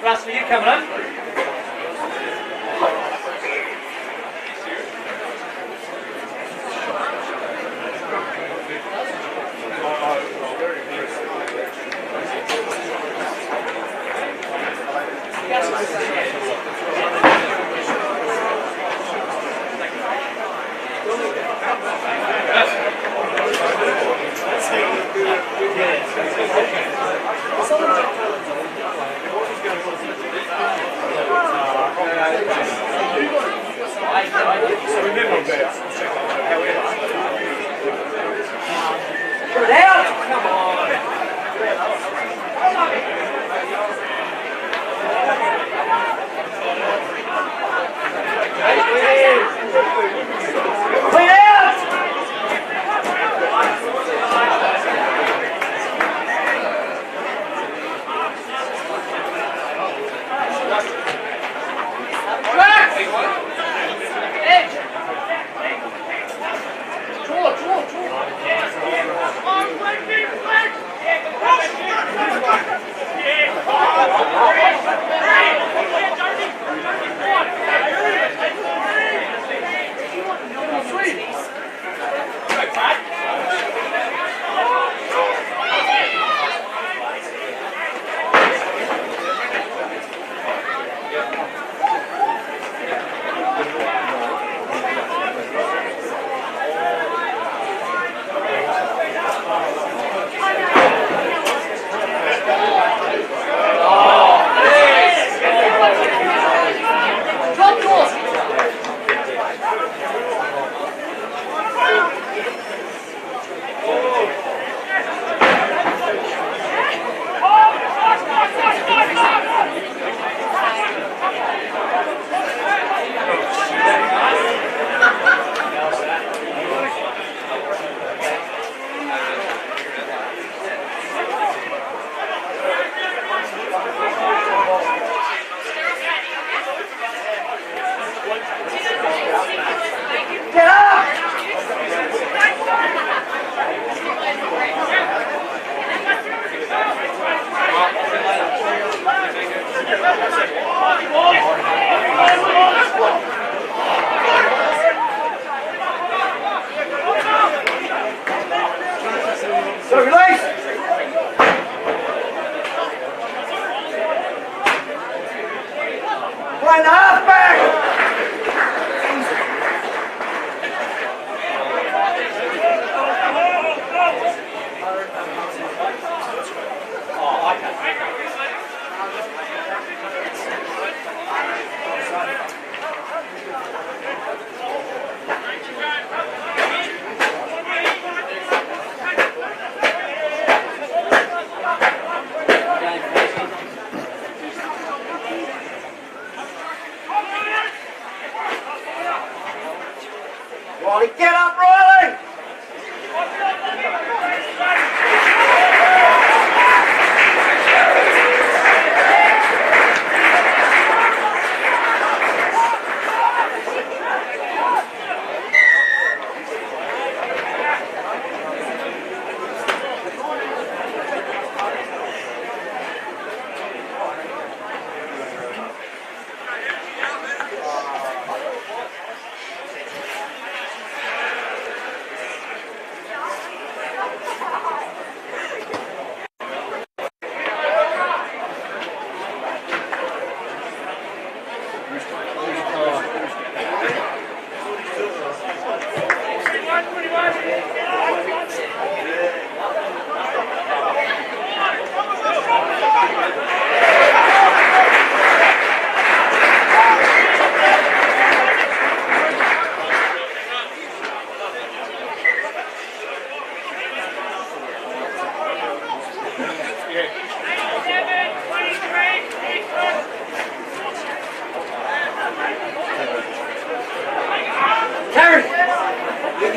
Russell, you coming in?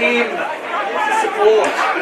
team support.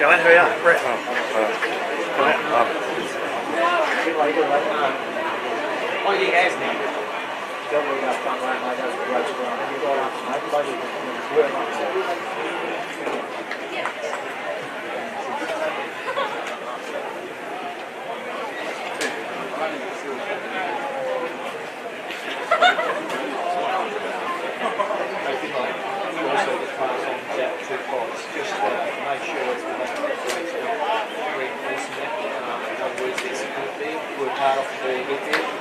Go in, hurry up. Brett. Oh, you guys now. Just make sure it's reinforcing it. In other words, there's a good there, work hard off the get there,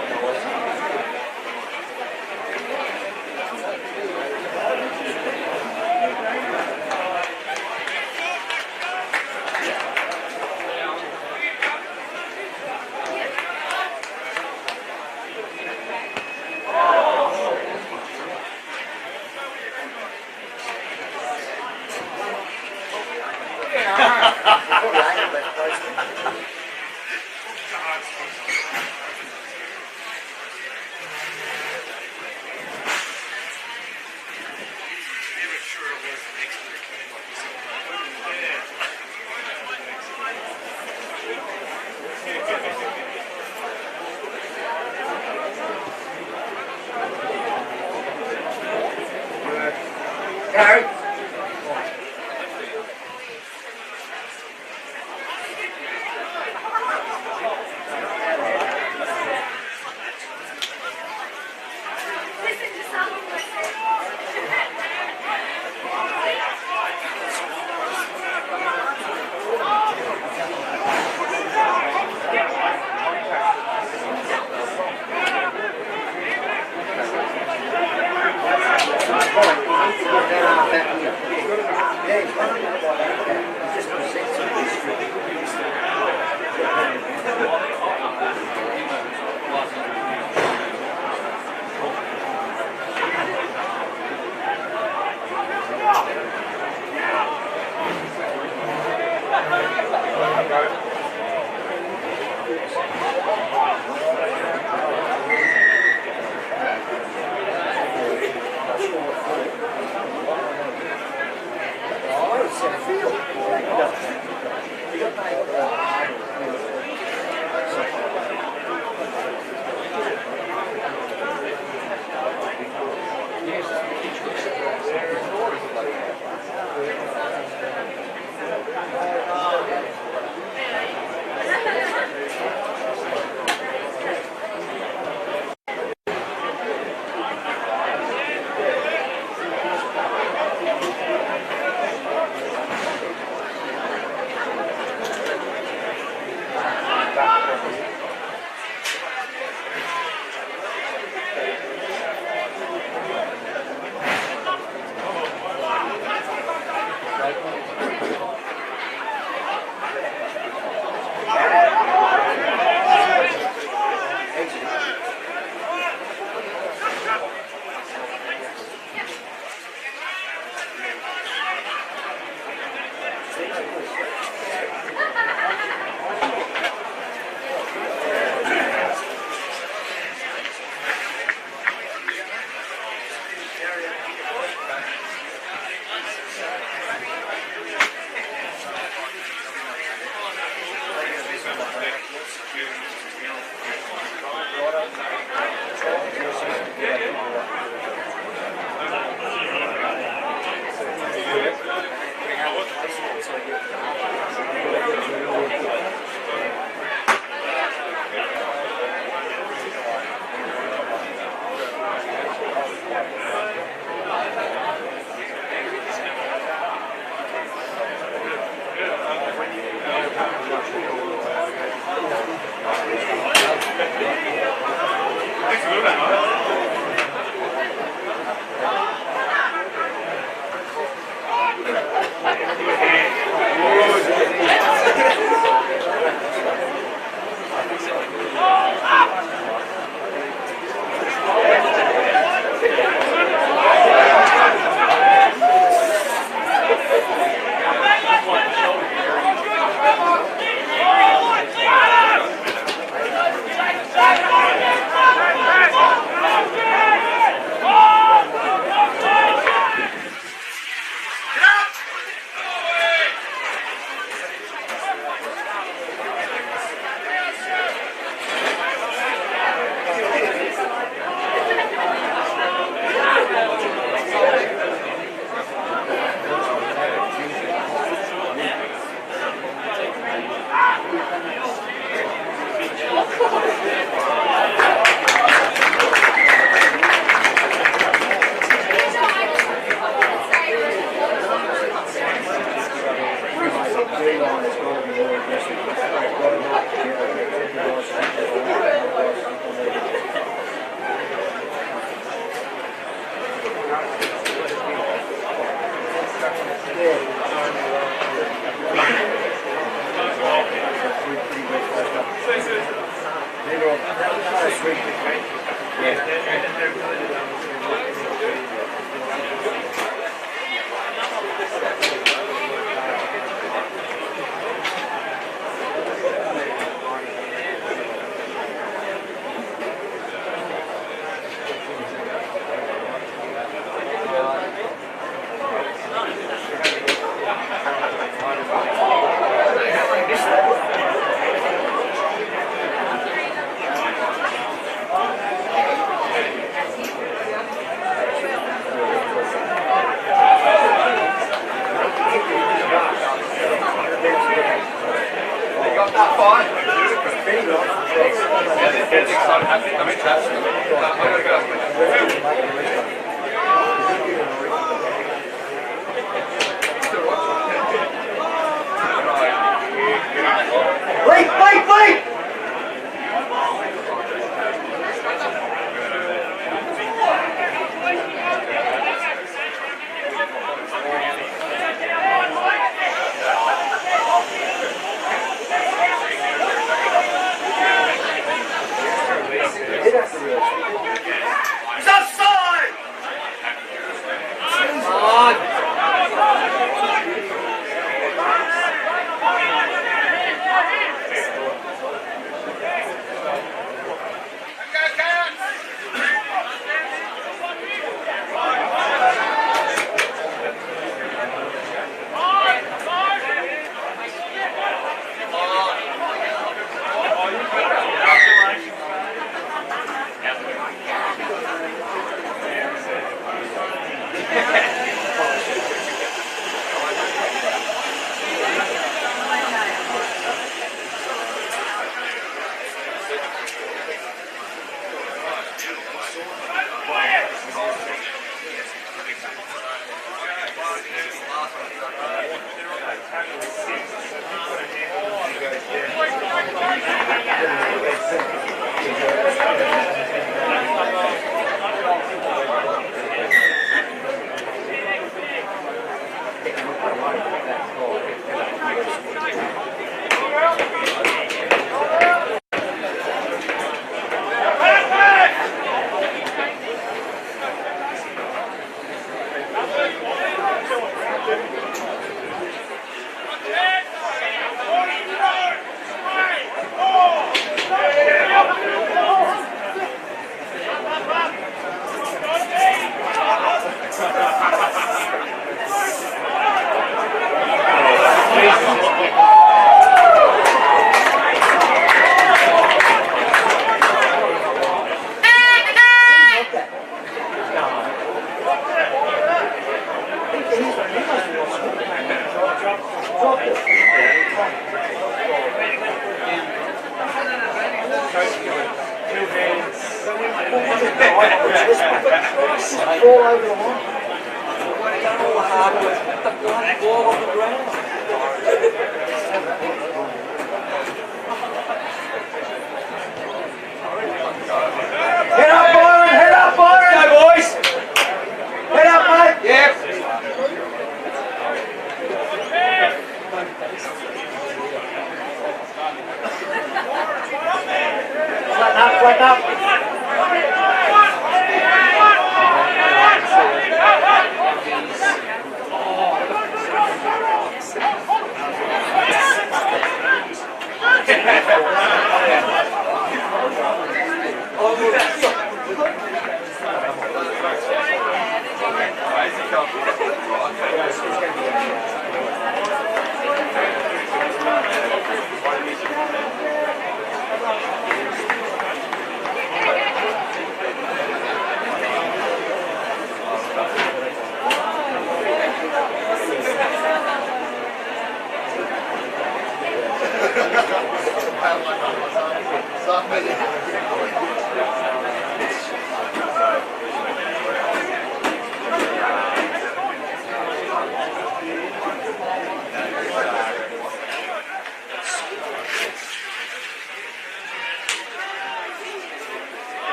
Gary.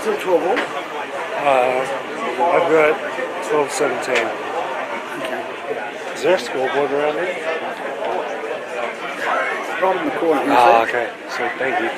Still 12 all? I've got 12-17. Okay. Is there a scoreboard around here? Right in the corner here. Ah, okay. So thank you.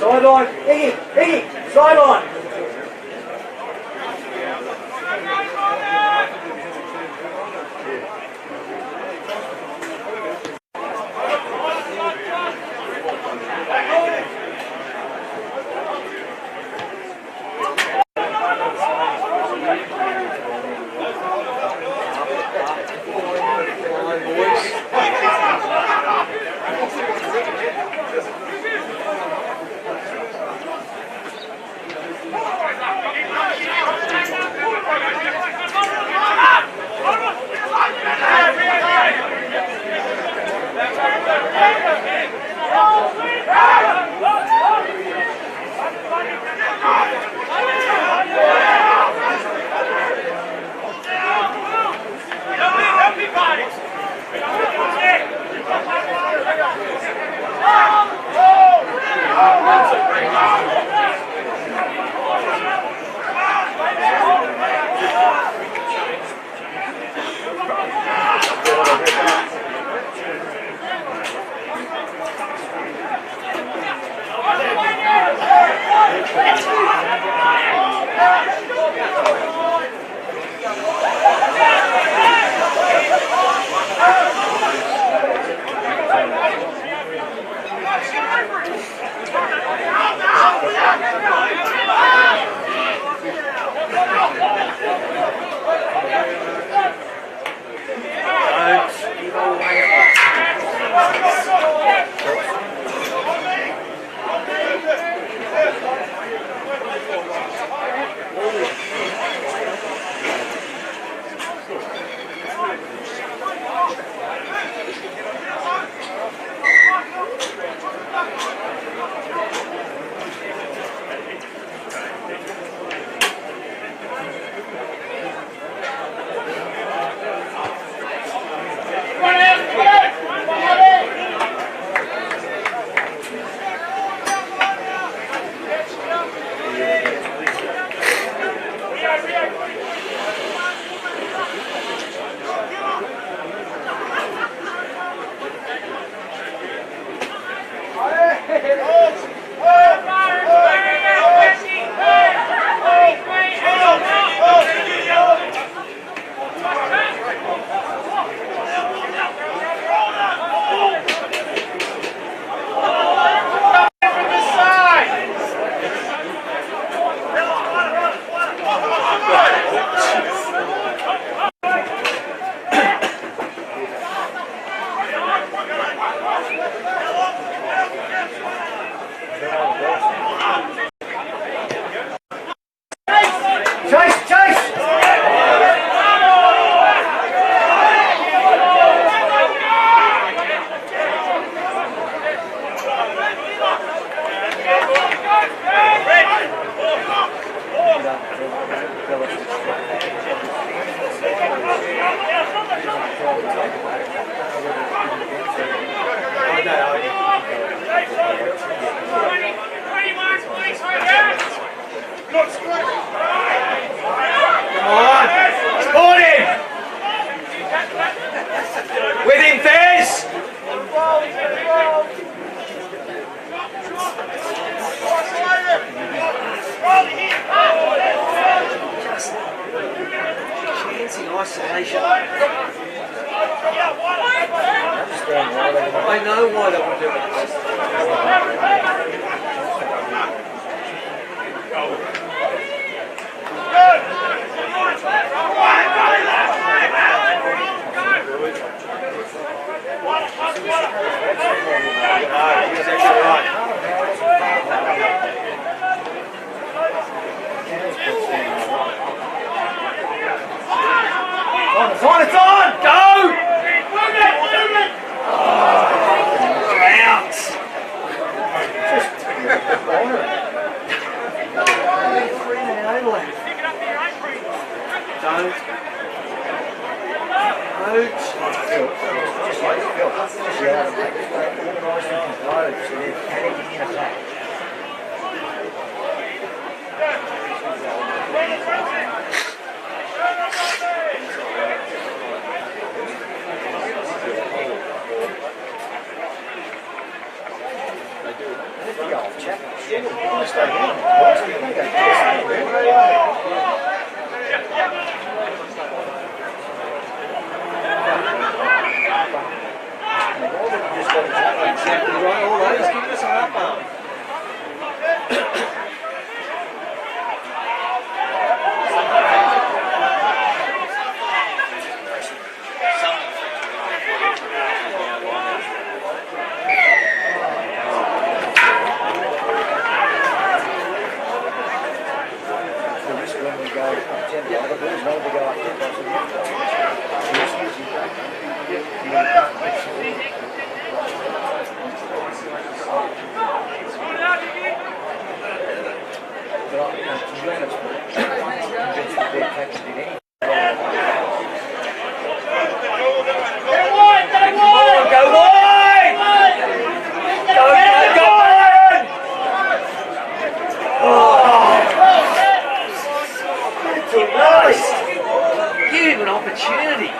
Sideline, Iggy, sideline. isolation. I know why they were doing It's on, it's on! Go! Move it! Bounce! Don't. Exactly right, all that is giving us a half arm. Give him an opportunity.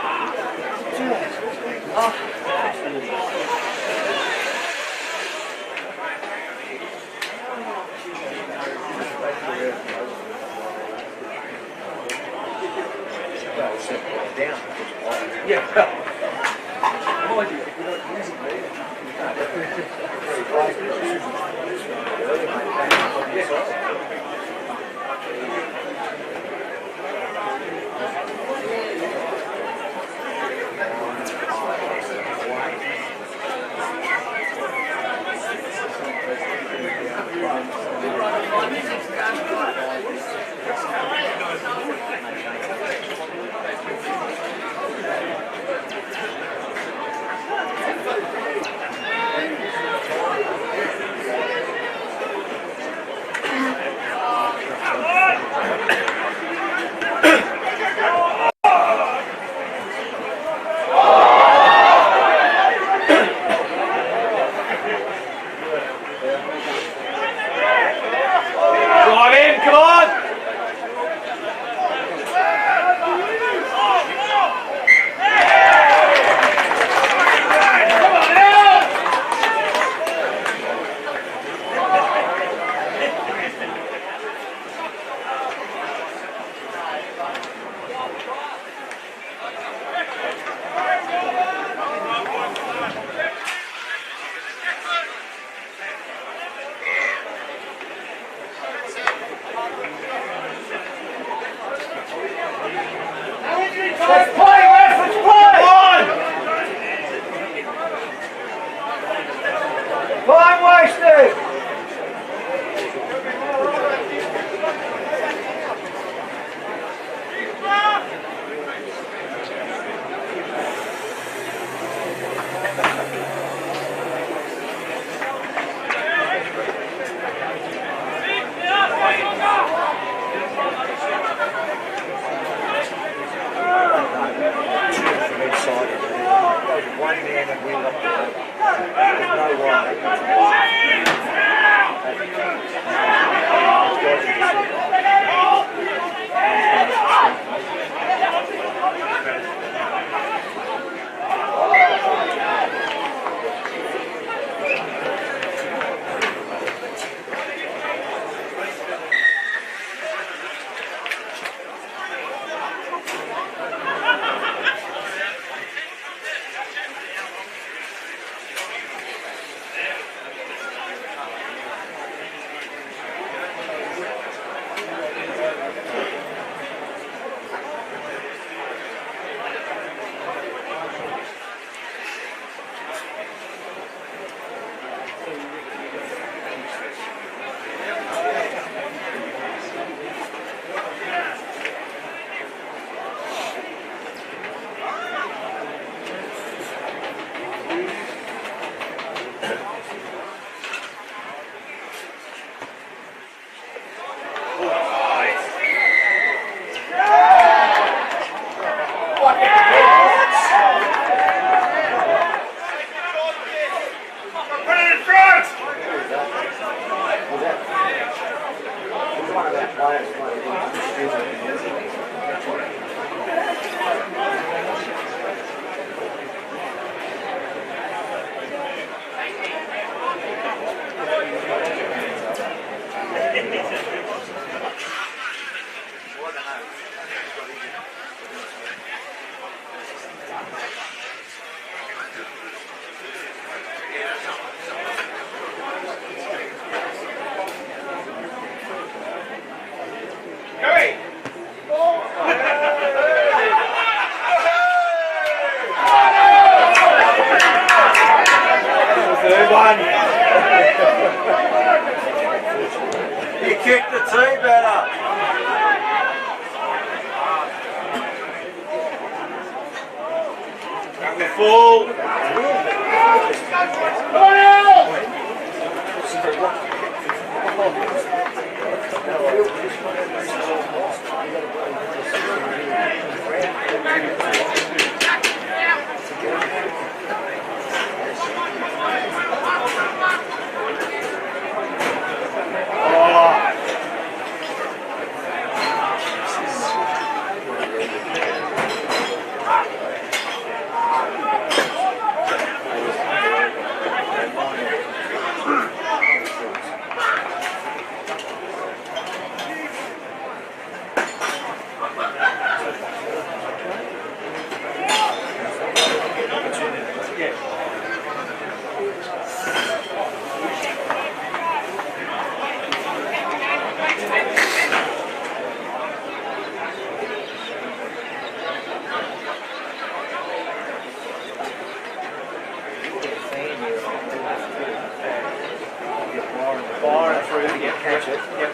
Let's play, Wes! Let's play! Come on! Time wasted! One man and we locked it over. There's no full. Come on out! Bar and through, yeah, catch it. Yep.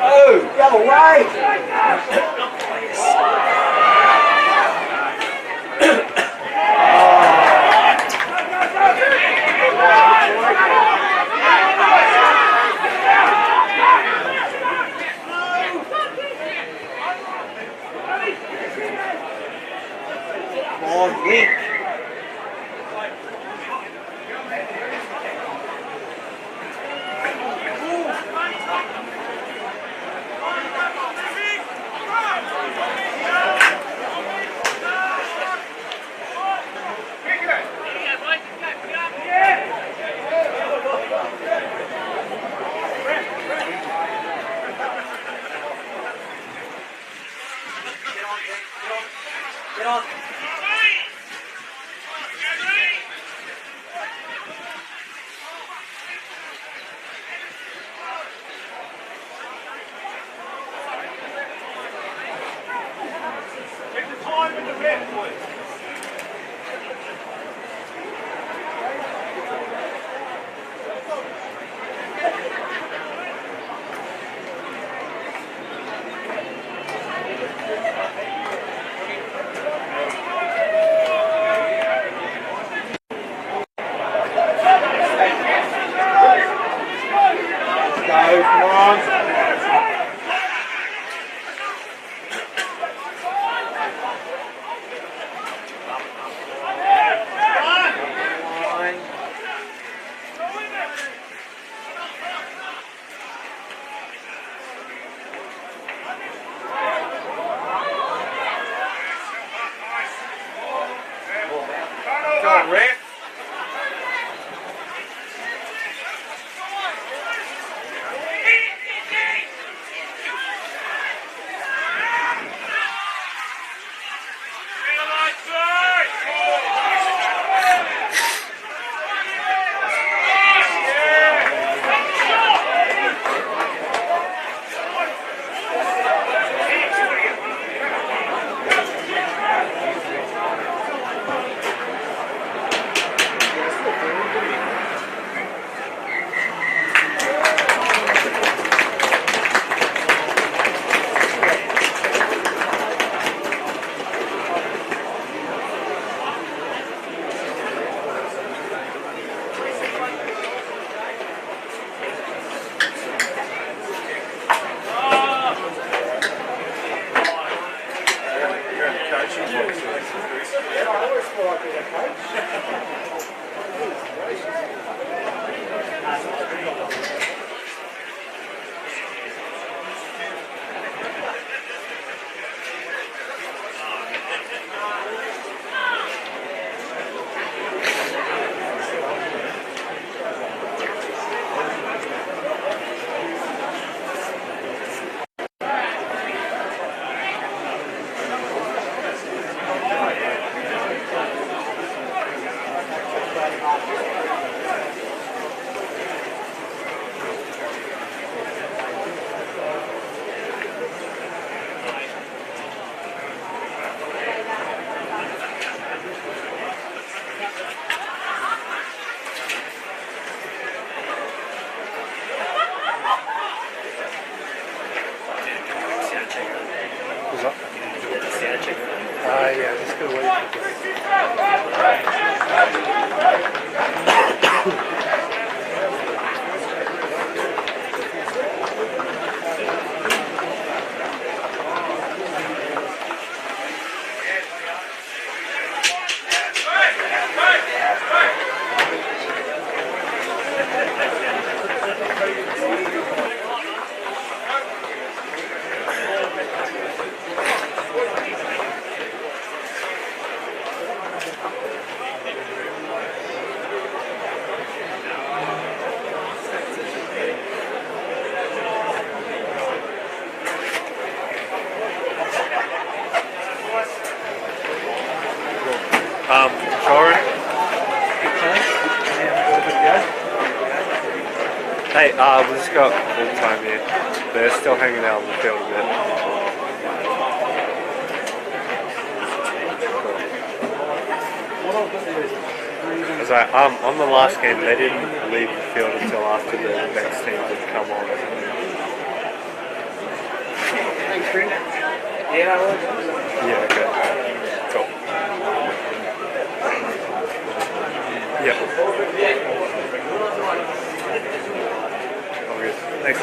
Oh, the other way! On Nick. Get on. Take the time in the pit, boys. Go, come on. Go on, Rick. What's up? Yeah, just gonna wait. Shoren? Hey, we just got full time here. They're still hanging out on the field a bit. It's like, on the last game, they didn't leave the field until after the next team had come on. Thanks, Brent. Yeah, okay. Cool. Yeah. All good. Thanks.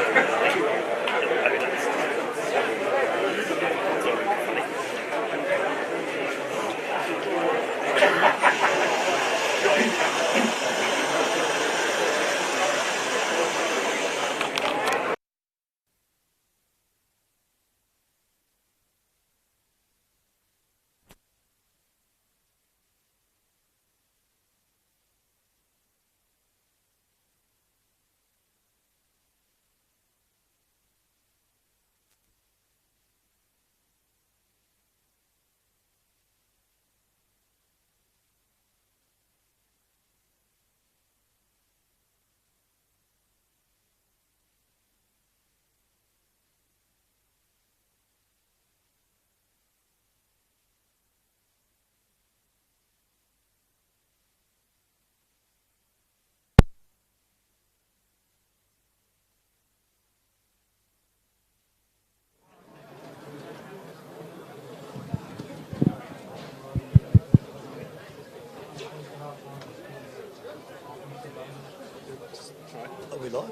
Are we live?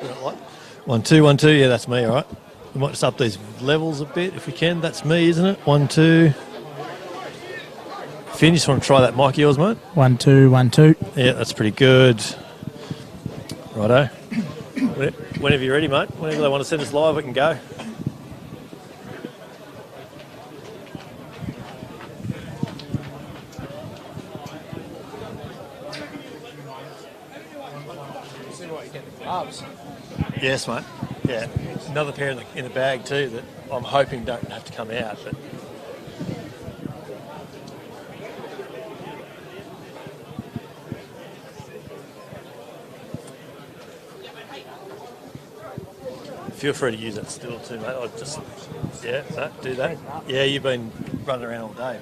We're not live? 1 2 1 2. Yeah, that's me. All right. We might just up these levels a bit if we can. That's me, isn't it? 1 2. Finn, you just want to try that mic of yours, mate? 1 2 1 2. Yeah, that's pretty good. Righto. Whenever you're ready, mate. Whenever they want to send us live, we can go. Yes, mate. Yeah, another pair in the bag too that I'm hoping don't have to come out. But feel free to use that still too, mate. I'll just do that. Yeah, you've been running around all day.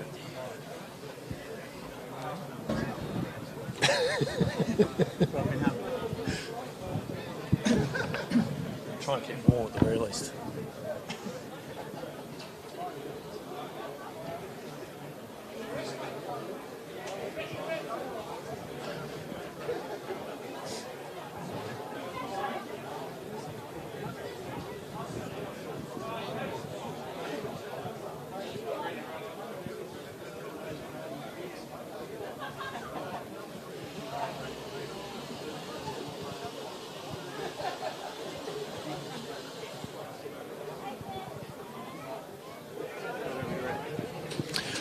Trying to keep warm at the very least.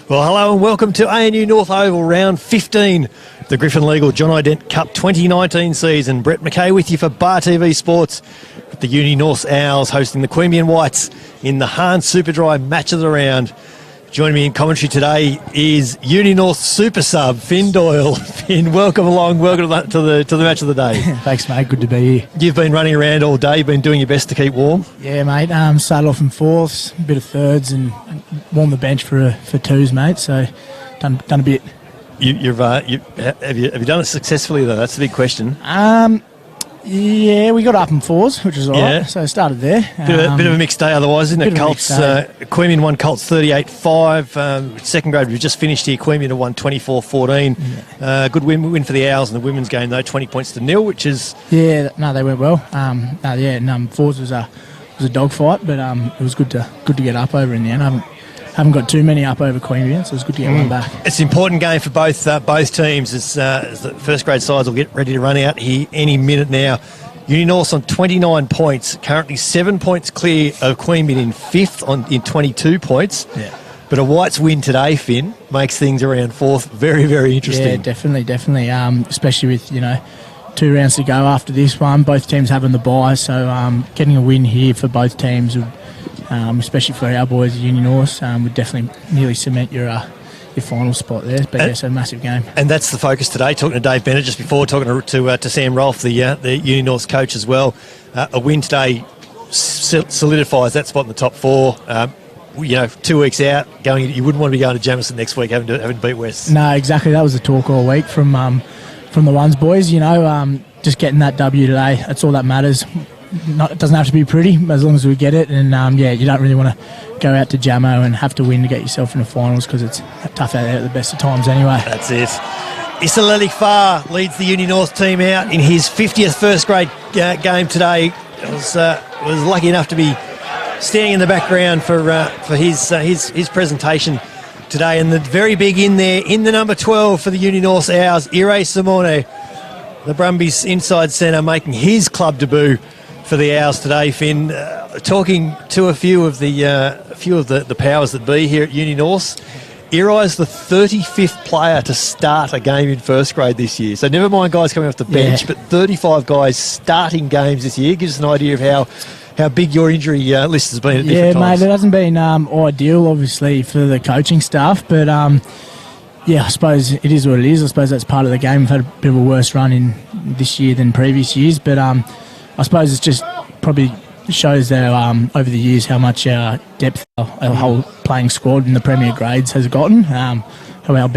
Well, hello and welcome to ANU North Oval round 15, the Griffin Legal John Dent Cup 2019 season. Brett McKay with you for Bar TV Sports, with the Uni-Norths Owls hosting the Queanbeyan Whites in the Hahn Superdry match of the round. Joining me in commentary today is Uni-North super sub Finn Doyle. Finn, welcome along. Welcome to the match of the day. Thanks, mate. Good to be here. You've been running around all day. You've been doing your best to keep warm. Yeah, mate. Started off in fourths, a bit of thirds, and warmed the bench for twos, mate. So done a bit. Have you done it successfully though? That's the big question. Yeah, we got up in fours, which was all right. Yeah. So I started there. Bit of a mixed day otherwise, isn't it? Colts, Queanbeyan won Colts 38-5. Second grade, we've just finished here. Queanbeyan have won 24-14. Yeah. Good win for the Owls in the women's game, though, 20 points to nil, which is... Yeah, no, they went well. Fours was a dogfight, but it was good to get up over in the end. I haven't got too many up over Queanbeyan, so it's good to get one back. It's an important game for both teams as the first grade sides will get ready to run out here any minute now. Uni-Norths on 29 points, currently 7 points clear of Queanbeyan in fifth in 22 points. Yeah. But a Whites win today, Finn, makes things around fourth very, very interesting. Yeah, definitely. Especially with 2 rounds to go after this one, both teams having the bye, so getting a win here for both teams would, especially for our boys at Uni-Norths, would definitely nearly cement your final spot there. But it's a massive game. And that's the focus today. Talking to Dave Bennett just before, talking to Sam Rolfe, the Uni-Norths coach as well. A win today solidifies that spot in the top 4. 2 weeks out, you wouldn't want to be going to Jamison next week having to beat West. No, exactly. That was the talk all week from the ones boys. Just getting that W today. That's all that matters. It doesn't have to be pretty as long as we get it, and you don't really want to go out to Jamo and have to win to get yourself in the finals because it's tough out there at the best of times anyway. That's it. Isalelik Farr leads the Uni-North team out in his 50th first grade game today. Was lucky enough to be standing in the background for his presentation today, and the very big in there in the number 12 for the Uni-North Owls, Ire Simone, the Brumbies inside centre, making his club debut for the Owls today. Finn, talking to a few of the powers that be here at Uni-North, Iri's the 35th player to start a game in first grade this year. So never mind guys coming off the bench, but 35 guys starting games this year. Gives us an idea of how big your injury list has been at different times. Yeah, mate, it hasn't been ideal, obviously, for the coaching staff, but I suppose it is what it is. I suppose that's part of the game. We've had a bit of a worse run in this year than previous years, but I suppose it's just probably shows that over the years how much depth our whole playing squad in the Premier grades has gotten, how much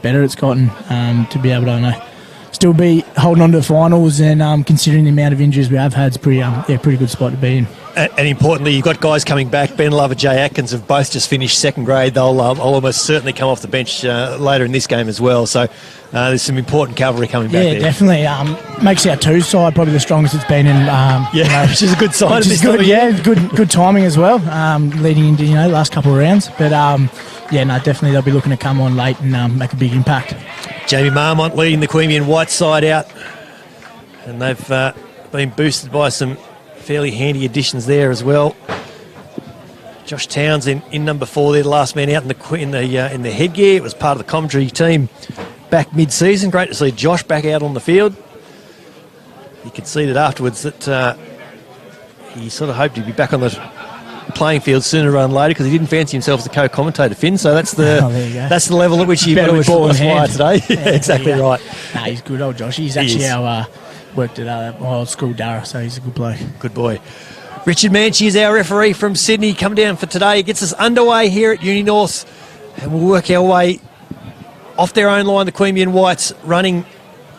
better it's gotten to be able to still be holding on to the finals, and considering the amount of injuries we have had, it's pretty good spot to be in. And importantly, you've got guys coming back. Ben Lover, Jay Atkins have both just finished second grade. They'll almost certainly come off the bench later in this game as well. So there's some important cavalry coming back there. Yeah, definitely. Makes our 2 side probably the strongest it's been in. Which is a good sign. Which is good, good timing as well, leading into last couple of rounds. But definitely they'll be looking to come on late and make a big impact. Jamie Marmont leading the Queanbeyan White side out, and they've been boosted by some fairly handy additions there as well. Josh Towns in number 4 there, the last man out in the headgear. It was part of the commentary team back mid-season. Great to see Josh back out on the field. He conceded afterwards that he sort of hoped he'd be back on the playing field sooner rather than later because he didn't fancy himself as a co-commentator, Finn. So that's the level at which you've got to ball in hand today. Exactly right. Nah, he's good, old Josh. He's actually worked at my old school, Darra, so he's a good bloke. Good boy. Richard Manchie is our referee from Sydney. Come down for today. It gets us underway here at Uni-North, and we'll work our way off their own line. The Queanbeyan Whites running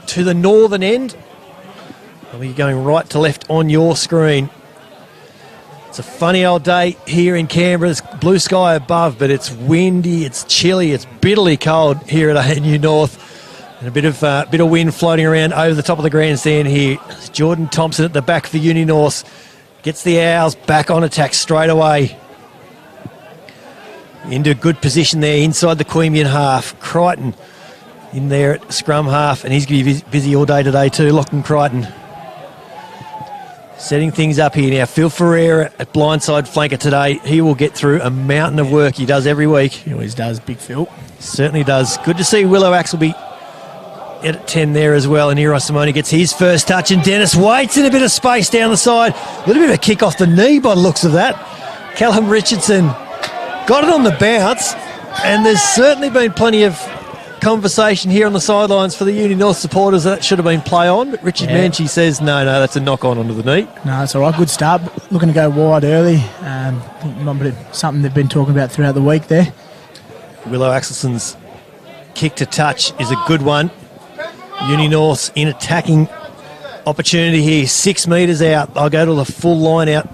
to the northern end. And we're going right to left on your screen. It's a funny old day here in Canberra. There's blue sky above, but it's windy, it's chilly, it's bitterly cold here at ANU North. And a bit of wind floating around over the top of the grandstand here. It's Jordan Thompson at the back for Uni-North. Gets the Owls back on attack straight away. Into a good position there inside the Queanbeyan half. Crichton in there at scrum half, and he's going to be busy all day today too, Lachlan Crichton. Setting things up here now. Phil Ferreira at blindside flanker today. He will get through a mountain of work he does every week. He always does, big Phil. Certainly does. Good to see Willow Axelby at 10 there as well. And Eros Simone gets his first touch, and Dennis waits in a bit of space down the side. A little bit of a kick off the knee by the looks of that. Callum Richardson got it on the bounce, and there's certainly been plenty of conversation here on the sidelines for the Uni North supporters that should have been play on, but Richard Manchie says no, that's a knock on onto the knee. No, it's all right. Good start. Looking to go wide early. Something they've been talking about throughout the week there. Willow Axelson's kick to touch is a good one. Uni North's in attacking opportunity here. 6 metres out. I'll go to the full line out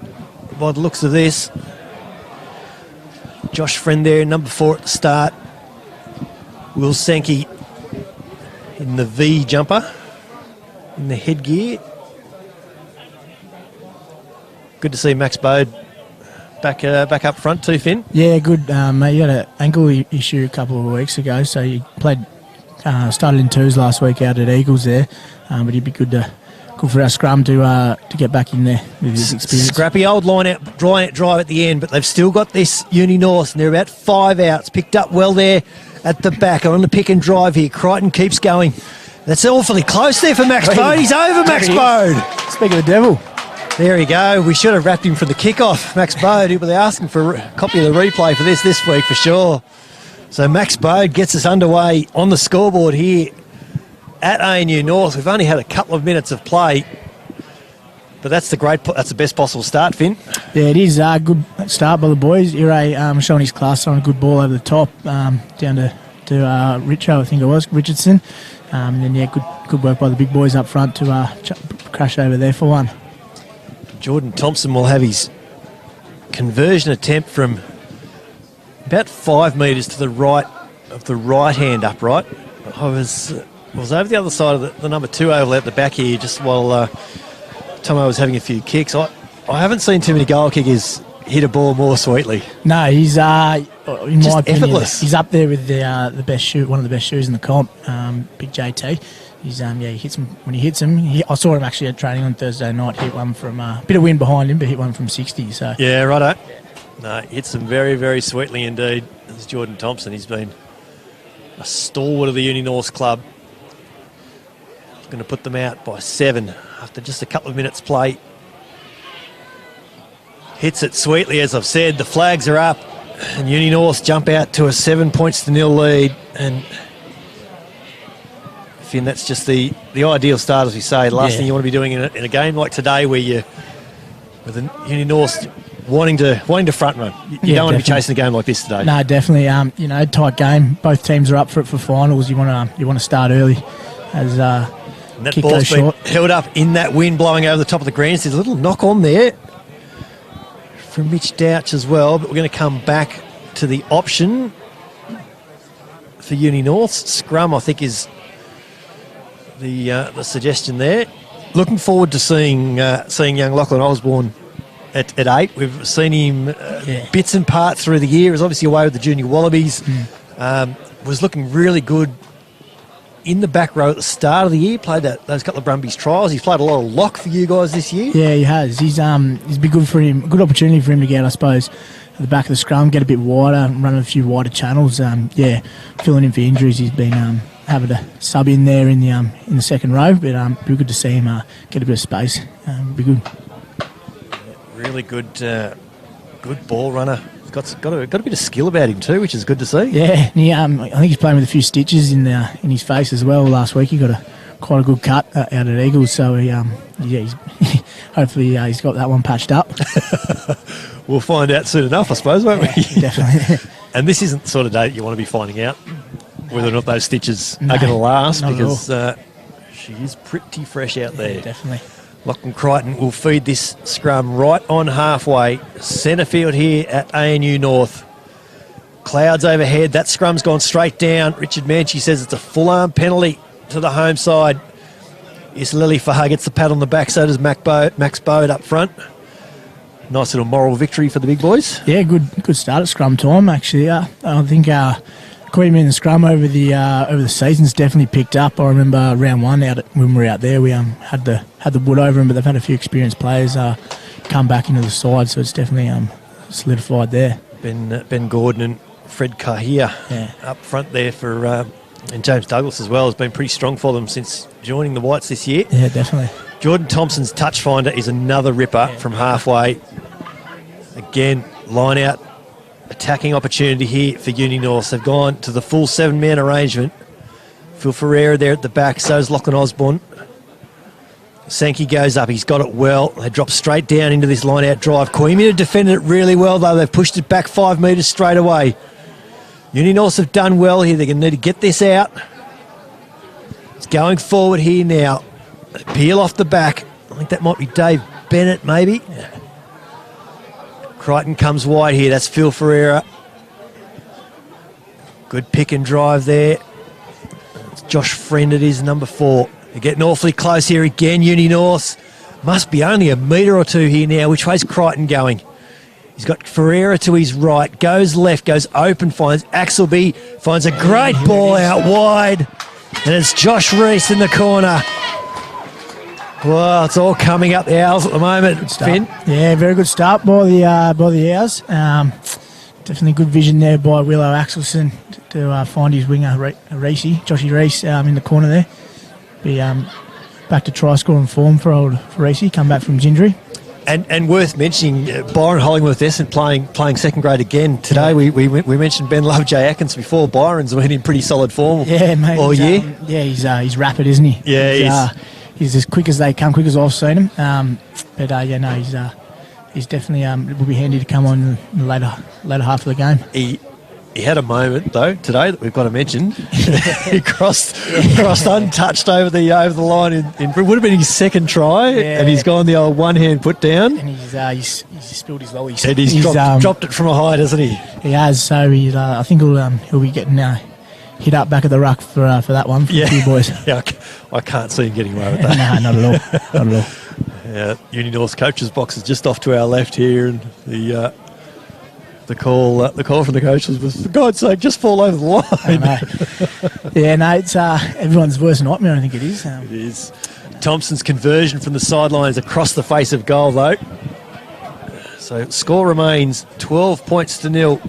by the looks of this. Josh Friend there, number 4 at the start. Will Sankey in the V jumper, in the headgear. Good to see Max Bode back up front too, Finn. Yeah, good. Mate, you had an ankle issue a couple of weeks ago, so you started in twos last week out at Eagles there, but he'd be good for our scrum to get back in there with his experience. Scrappy old line out, drive at the end, but they've still got this Uni North, and they're about 5 outs. Picked up well there at the back on the pick and drive here. Crichton keeps going. That's awfully close there for Max Bode. He's over Max Bode. Speak of the devil. There we go. We should have wrapped him for the kickoff. Max Bode, he'll be asking for a copy of the replay for this week for sure. So Max Bode gets us underway on the scoreboard here at ANU North. We've only had a couple of minutes of play, but that's the best possible start, Finn. Yeah, it is a good start by the boys. Ire showing his class on a good ball over the top, down to Richo, I think it was, Richardson. And then, yeah, good work by the big boys up front to crash over there for one. Jordan Thompson will have his conversion attempt from about 5 metres to the right of the right-hand upright. I was over the other side of the number 2 oval out the back here just while Tomo was having a few kicks. I haven't seen too many goal kickers hit a ball more sweetly. No, he's in just my opinion, effortless. He's up there with the best shoot, one of the best shooters in the comp. Big JT. He's he hits him when he hits him. I saw him actually at training on Thursday night. Hit one from a bit of wind behind him, but hit one from 60. So yeah, righto. No, hits them very, very sweetly indeed. There's Jordan Thompson. He's been a stalwart of the Uni North club. Going to put them out by 7 after just a couple of minutes play. Hits it sweetly, as I've said. The flags are up, and Uni North jump out to a 7-0 lead. And Finn, that's just the ideal start, as we say. The last thing you want to be doing in a game like today, where with the Uni North wanting to front run. You don't want to be chasing a game like this today. No, definitely. Tight game. Both teams are up for finals. You want to start early as. And that ball's been held up in that wind blowing over the top of the greens. There's a little knock on there from Mitch Douch as well, but we're going to come back to the option for Uni North. Scrum, I think, is the suggestion there. Looking forward to seeing young Lachlan Osborne at 8. We've seen him bits and parts through the year. He was obviously away with the Junior Wallabies. Was looking really good in the back row at the start of the year. Played those couple of Brumbies trials. He's played a lot of lock for you guys this year. Yeah, he has. He's been good for him. Good opportunity for him to get, I suppose, at the back of the scrum, get a bit wider, run a few wider channels. Filling in for injuries. He's been having to sub in there in the second row, but be good to see him get a bit of space. Be good. Really good ball runner. Got a bit of skill about him too, which is good to see. Yeah, and I think he's playing with a few stitches in his face as well. Last week he got quite a good cut out at Eagles, so he's hopefully he's got that one patched up. We'll find out soon enough, I suppose, won't we? Definitely. And this isn't the sort of day that you want to be finding out whether or not those stitches are going to last, because she is pretty fresh out there. Yeah, definitely. Lachlan Crichton will feed this scrum right on halfway. Centre field here at ANU North. Clouds overhead. That scrum's gone straight down. Richard Manchie says it's a full-arm penalty to the home side. Isalili Faha gets the pat on the back, so does Max Bode up front. Nice little moral victory for the big boys. Yeah, good start at scrum time, actually. I think Queanbeyan scrum over the season's definitely picked up. I remember round one when we were out there, we had the wood over them, but they've had a few experienced players come back into the side, so it's definitely solidified there. Ben Gordon and Fred Kahia up front there for and James Douglas as well has been pretty strong for them since joining the Whites this year. Yeah, definitely. Jordan Thompson's touch finder is another ripper from halfway. Again, line out, attacking opportunity here for Uni-Norths. They've gone to the full 7-man arrangement. Phil Ferreira there at the back, so is Lachlan Osborne. Sankey goes up, he's got it well. They drop straight down into this line out drive. Queanbeyan have defended it really well though. They've pushed it back 5 metres straight away. Uni-Norths have done well here. They're going to need to get this out. It's going forward here now. They peel off the back. I think that might be Dave Bennett maybe. Crichton comes wide here. That's Phil Ferreira. Good pick and drive there. It's Josh Friend, it is, number 4. They're getting awfully close here again, Uni-Norths. Must be only a metre or two here now. Which way's Crichton going? He's got Ferreira to his right. Goes left, goes open, finds Axelby. Finds a great ball out wide. And it's Josh Reese in the corner. Well, it's all coming up the Owls at the moment, Finn. Yeah, very good start by the Owls. Definitely good vision there by Willow Axelson to find his winger, Joshy Reese, in the corner there. Be back to try scoring form for Reese, come back from his injury. And worth mentioning, Byron Hollingworth-Essent playing second grade again today. We mentioned Ben Lovejoy-Atkins before. Byron's been in pretty solid form all year. He's rapid, isn't he? Yeah, he's as quick as they come, quick as I've seen him. He's definitely it will be handy to come on in the later half of the game. He had a moment though today that we've got to mention. He crossed untouched over the line. It would have been his second try, and he's gone the old one hand put down. And he's spilled his lollies. And he's dropped it from a height, hasn't he? He has. So I think he'll be getting hit up back at the ruck for that one from a few boys. Yeah, I can't see him getting away with that. No, not at all. Not at all. Uni-North's coach's box is just off to our left here, and the call from the coach was, for God's sake, just fall over the line. It's everyone's worst nightmare, I think it is. It is. Thompson's conversion from the sidelines across the face of goal, though. So score remains 12 points to 0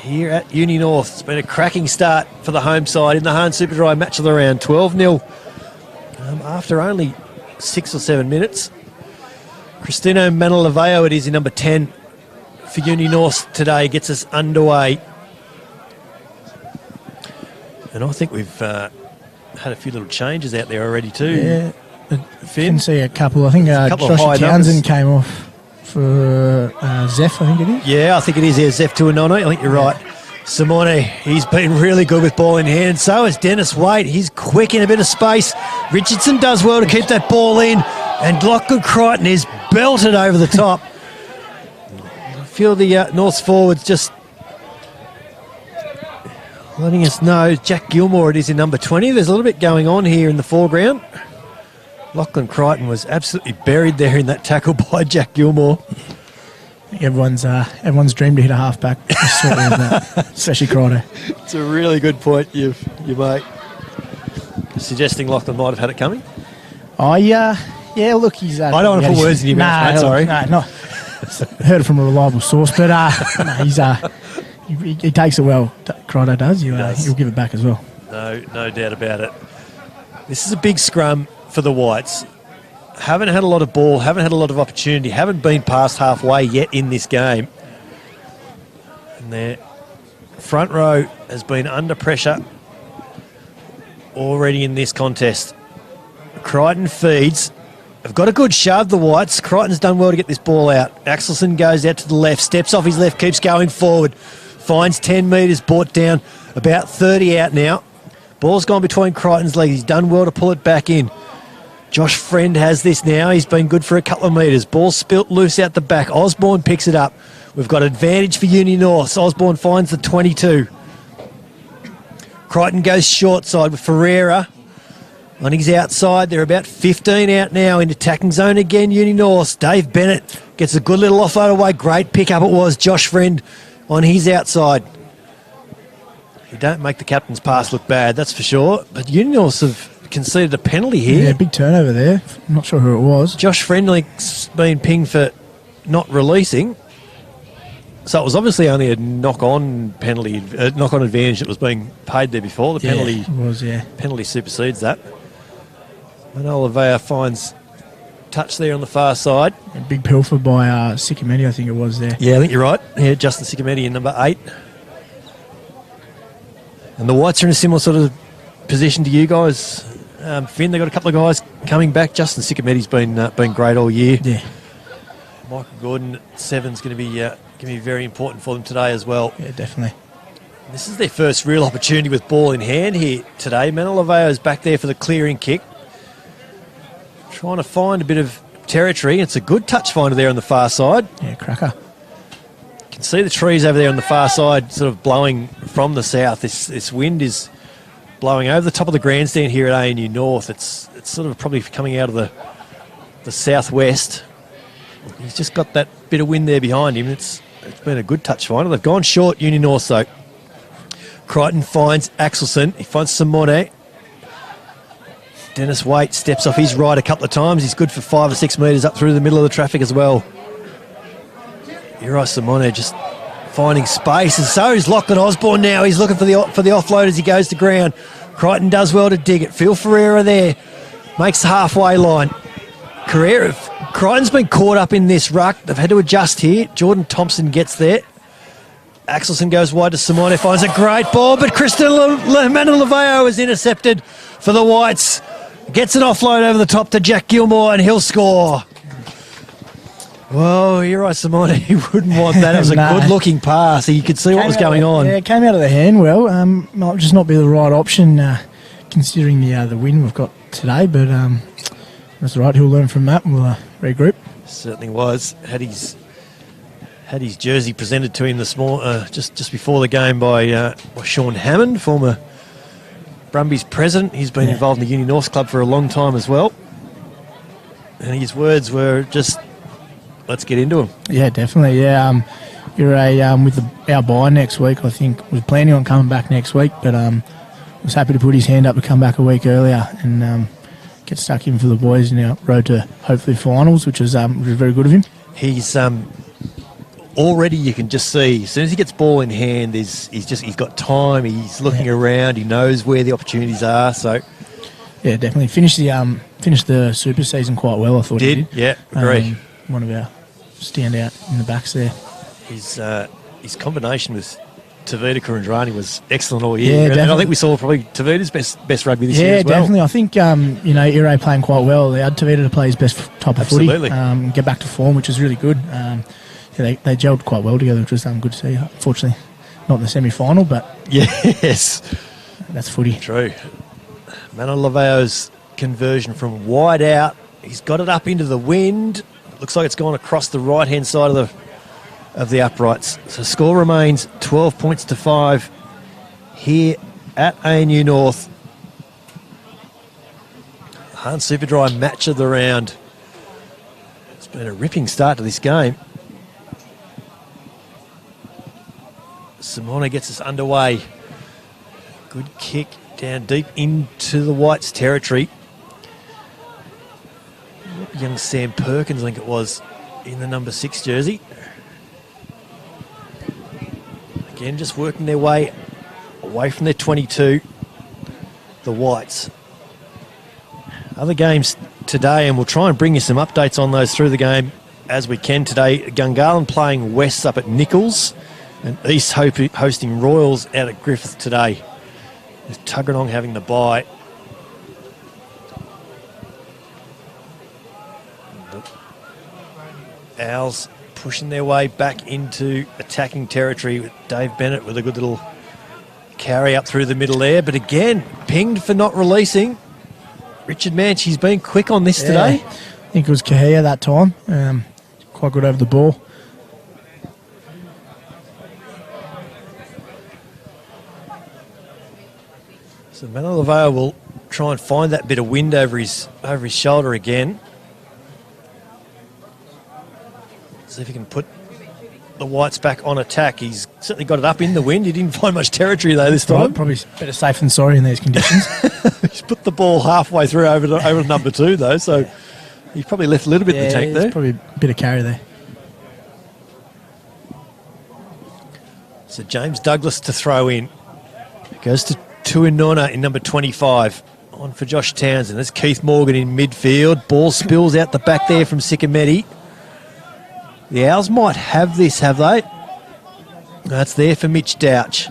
here at Uni North. It's been a cracking start for the home side in the Hahn Superdry match of the round. 12-0 after only 6 or 7 minutes. Cristino Manilaveo, it is in number 10 for Uni North today, gets us underway. And I think we've had a few little changes out there already too. Yeah, Finn. Can see a couple. I think Josh Townsend came off for Zeph, I think it is. Yeah, I think it is. Yeah, Zeph Tuanone. I think you're right. Simone, he's been really good with ball in hand. So is Dennis Waite. He's quick in a bit of space. Richardson does well to keep that ball in. And Lachlan Crichton is belted over the top. I feel the North's forwards just letting us know. Jack Gilmore, it is in number 20. There's a little bit going on here in the foreground. Lachlan Crichton was absolutely buried there in that tackle by Jack Gilmore. Everyone's dreamed to hit a halfback, especially Crichton. It's a really good point you make. Suggesting Lachlan might have had it coming? Oh, yeah. Yeah, look, he's... I don't want to put words in your mouth, mate, sorry. No, heard it from a reliable source, but he takes it well. Crichton does. He'll give it back as well. No doubt about it. This is a big scrum for the Whites. Haven't had a lot of ball, haven't had a lot of opportunity, haven't been past halfway yet in this game. And their front row has been under pressure already in this contest. Crichton feeds. They've got a good shove, the Whites. Crichton's done well to get this ball out. Axelson goes out to the left, steps off his left, keeps going forward. Finds 10 metres, brought down about 30 out now. Ball's gone between Crichton's legs. He's done well to pull it back in. Josh Friend has this now. He's been good for a couple of metres. Ball spilt loose out the back. Osborne picks it up. We've got advantage for Uni North. Osborne finds the 22. Crichton goes short side with Ferreira on his outside. They're about 15 out now in attacking zone again, Uni North. Dave Bennett gets a good little offload away. Great pick up it was. Josh Friend on his outside. You don't make the captain's pass look bad, that's for sure. But Uni-Norths have conceded a penalty here. Yeah, big turnover there. I'm not sure who it was. Josh Friendly's been pinged for not releasing. So it was obviously only a knock-on penalty, knock-on advantage that was being paid there before. The penalty, it was, penalty supersedes that. Manola Vea finds touch there on the far side. A big pilfer by Sicamedi, I think it was there. Yeah, I think you're right. Yeah, Justin Sicamedi in number 8. And the Whites are in a similar sort of position to you guys. Finn, they've got a couple of guys coming back. Justin Sicamedi's been great all year. Yeah. Michael Gordon at 7's going to be very important for them today as well. Yeah, definitely. This is their first real opportunity with ball in hand here today. Manola is back there for the clearing kick. Trying to find a bit of territory. It's a good touch finder there on the far side. Yeah, cracker. You can see the trees over there on the far side sort of blowing from the south. This wind is blowing over the top of the grandstand here at ANU North. It's sort of probably coming out of the southwest. He's just got that bit of wind there behind him. It's been a good touch finder. They've gone short, Uni North though. Crichton finds Axelson. He finds Simone. Dennis Waite steps off his right a couple of times. He's good for 5 or 6 metres up through the middle of the traffic as well. Uri Simone just finding space, and so is Lachlan Osborne now. He's looking for the offload as he goes to ground. Crichton does well to dig it. Phil Ferreira there makes the halfway line. Crichton's been caught up in this ruck. They've had to adjust here. Jordan Thompson gets there. Axelson goes wide to Simone, finds a great ball, but Kristen Manoleveo is intercepted for the Whites. Gets an offload over the top to Jack Gilmore, and he'll score. Well, you're right, Simone. He wouldn't want that. It was a good-looking pass. You could see what was going on. Yeah, it came out of the hand well. Might just not be the right option considering the win we've got today, but that's all right. He'll learn from that and we'll regroup. Certainly was. Had his jersey presented to him this morning, just before the game by Sean Hammond, former Brumbies president. He's been involved in the Uni-Norths club for a long time as well. And his words were just, let's get into him. Yeah, definitely. Yeah, with our bye next week, I think we're planning on coming back next week, but was happy to put his hand up to come back a week earlier and get stuck in for the boys in our road to hopefully finals, which was very good of him. He's already, you can just see, as soon as he gets ball in hand, he's got time. He's looking around. He knows where the opportunities are. So yeah, definitely finished the super season quite well. I thought he did. Yeah, agree. One of our standout in the backs there. His combination with Tavita Kurandrani was excellent all year. Yeah, and I think we saw probably Tavita's best rugby this year as well. Yeah, definitely. I think Ire playing quite well. They had Tavita to play his best type of footy. Get back to form, which is really good. They gelled quite well together, which was good to see. Unfortunately, not in the semi-final, but yes, that's footy. True. Manolaveo's conversion from wide out. He's got it up into the wind. Looks like it's gone across the right-hand side of the uprights. So score remains 12 points to 5 here at ANU North. Hans Superdry match of the round. It's been a ripping start to this game. Simone gets us underway. Good kick down deep into the Whites' territory. Young Sam Perkins, I think it was, in the number 6 jersey. Again, just working their way away from their 22, the Whites. Other games today, and we'll try and bring you some updates on those through the game as we can today. Gungahlin playing Wests up at Nichols, and East hosting Royals out at Griffith today. With Tuggeranong having the bye. Owls pushing their way back into attacking territory with Dave Bennett with a good little carry up through the middle there. But again, pinged for not releasing. Richard Manch, he's been quick on this today. I think it was Kahia that time. Quite good over the ball. So Manoleveo will try and find that bit of wind over his shoulder again. See if he can put the Whites back on attack. He's certainly got it up in the wind. He didn't find much territory, though, this time. Probably better safe than sorry in these conditions. He's put the ball halfway through over to number 2, though, so he's probably left a little bit in the tank there. Probably a bit of carry there. So James Douglas to throw in. It goes to Tuinona in number 25. On for Josh Townsend. There's Keith Morgan in midfield. Ball spills out the back there from Sikameti. The Owls might have this, have they? That's there for Mitch Douch.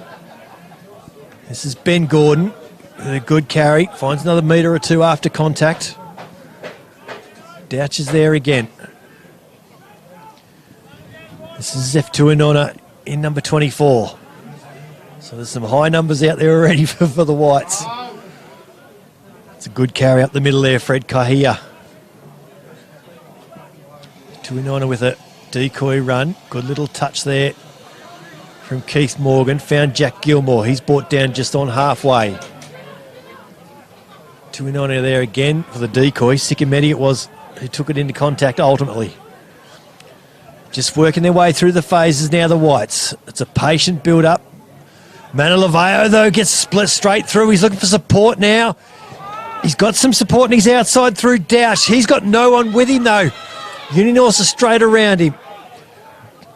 This is Ben Gordon with a good carry. Finds another metre or two after contact. Douch is there again. This is Zeph Tuinona in number 24. So there's some high numbers out there already for the Whites. It's a good carry up the middle there, Fred Kahia. Tuinona with a decoy run. Good little touch there from Keith Morgan. Found Jack Gilmore. He's brought down just on halfway. Tuinona there again for the decoy. Sikameti it was who took it into contact ultimately. Just working their way through the phases now, the Whites. It's a patient build-up. Manalaveo, though, gets split straight through. He's looking for support now. He's got some support and he's outside through Douch. He's got no one with him, though. Uni-Norths are straight around him.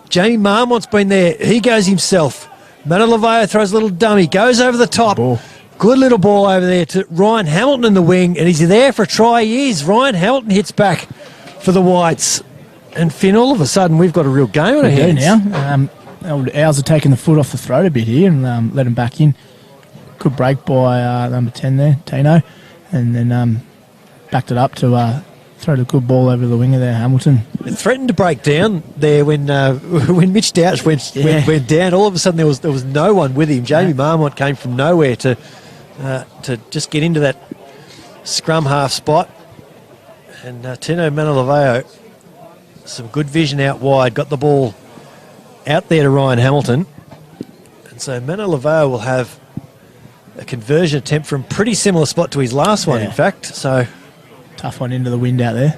Jamie Marmont's been there. He goes himself. Manalaveo throws a little dummy. Goes over the top. Ball. Good little ball over there to Ryan Hamilton in the wing. And he's there for a try. He is. Ryan Hamilton hits back for the Whites. And Finn, all of a sudden, we've got a real game on our hands. Now. Owls are taking the foot off the throat a bit here and let him back in. Good break by number 10 there, Tino. And then backed it up to throw the good ball over the winger there, Hamilton. It threatened to break down there when Mitch Douch went down. All of a sudden there was no one with him. Jamie Marmont came from nowhere to just get into that scrum half spot. And Tino Manalaveo, some good vision out wide, got the ball out there to Ryan Hamilton. And so Manalaveo will have a conversion attempt from a pretty similar spot to his last one, in fact. So tough one into the wind out there.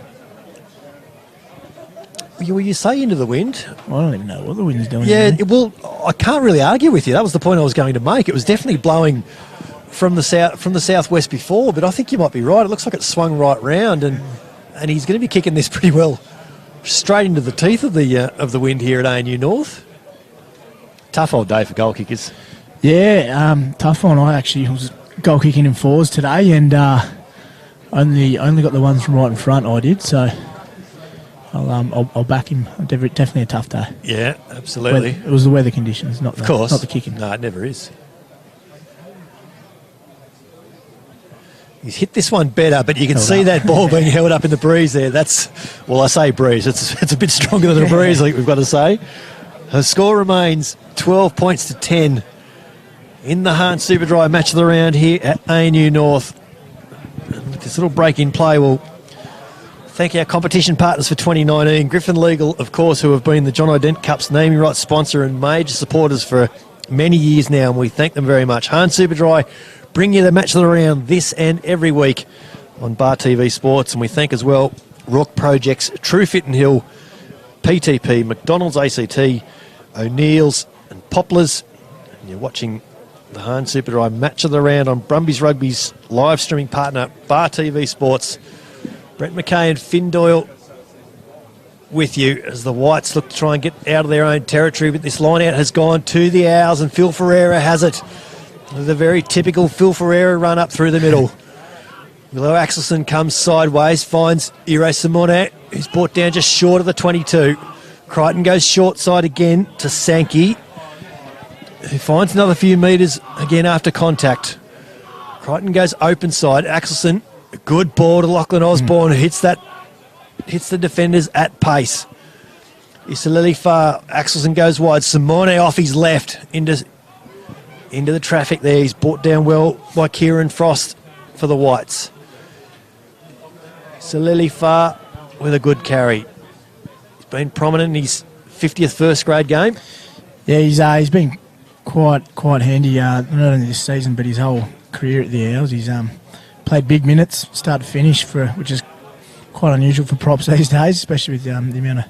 Will you say into the wind? Well, I don't even know what the wind's doing. Yeah, I can't really argue with you. That was the point I was going to make. It was definitely blowing from the southwest before, but I think you might be right. It looks like it swung right round, and he's going to be kicking this pretty well straight into the teeth of the wind here at ANU North. Tough old day for goal kickers. Yeah, tough one. I actually was goal kicking in 4s today, and only got the ones from right in front. I did, so I'll back him. Definitely a tough day. Yeah, absolutely. It was the weather conditions, not the kicking. No, it never is. He's hit this one better, but you can see that ball being held up in the breeze there. I say breeze. It's a bit stronger than a breeze, I think we've got to say. The score remains 12 points to 10 in the Hahn Superdry match of the round here at ANU North. And with this little break in play, we'll thank our competition partners for 2019. Griffin Legal, of course, who have been the John Dent Cup's naming rights sponsor and major supporters for many years now, and we thank them very much. Hahn Superdry bring you the match of the round this and every week on Bar TV Sports, and we thank as well Rock Projects, True Fit and Hill, PTP, McDonald's ACT, O'Neill's and Poplars. And you're watching the Hahn Superdry match of the round on Brumbies Rugby's live streaming partner, Bar TV Sports. Brett McKay and Finn Doyle with you as the Whites look to try and get out of their own territory, but this line out has gone to the Owls, and Phil Ferreira has it. With a very typical Phil Ferreira run up through the middle. Willow Axelson comes sideways, finds Ire Simone, who's brought down just short of the 22. Crichton goes short side again to Sankey, who finds another few metres again after contact. Crichton goes open side. Axelson, a good ball to Lachlan Osborne, who hits the defenders at pace. Isalili far. Axelson goes wide. Simone off his left into the traffic there. He's brought down well by Kieran Frost for the Whites. Salili Far with a good carry. He's been prominent in his 50th first grade game. Yeah, he's been quite handy, not only this season but his whole career at the Owls. He's played big minutes, start to finish, which is quite unusual for props these days, especially with the amount of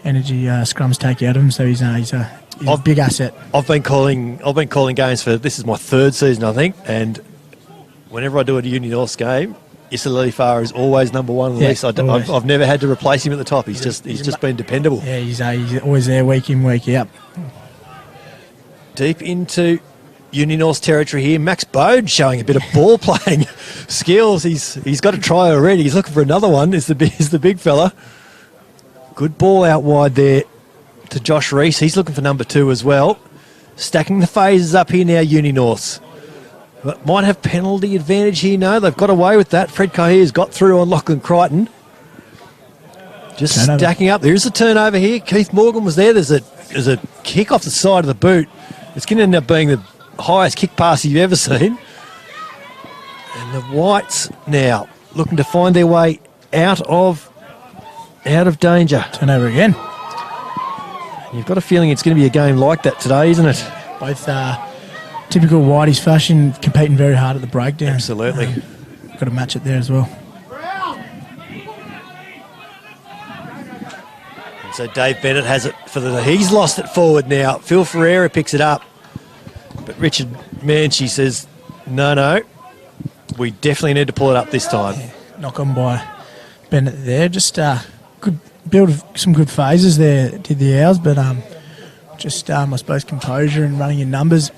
energy scrums take out of him. So he's He's a big asset. I've been calling games for, this is my third season, I think, and whenever I do a Uni-Norths game, Isalili is always number one on the list. I've never had to replace him at the top. He's just been dependable. Yeah, he's always there week in, week out. Deep into Uni-Norths territory here. Max Bode showing a bit of ball playing skills. He's got a try already. He's looking for another one. Is the big fella. Good ball out wide there to Josh Reese. He's looking for number 2 as well. Stacking the phases up here now, Uni-Norths. But might have penalty advantage here. No, they've got away with that. Fred Cohere's got through on Lachlan Crichton. Just turnover. Stacking up. There is a turnover here. Keith Morgan was there. There's a kick off the side of the boot. It's going to end up being the highest kick pass you've ever seen. And the Whites now looking to find their way out of danger. Turnover again. You've got a feeling it's going to be a game like that today, isn't it? Both typical Whiteys fashion, competing very hard at the breakdown. Absolutely. Got to match it there as well. And so Dave Bennett has it he's lost it forward now. Phil Ferreira picks it up. But Richard Manchie says, no, we definitely need to pull it up this time. Yeah, knock on by Bennett there. Just good build of some good phases there, did the Owls, but just, I suppose, composure and running in numbers.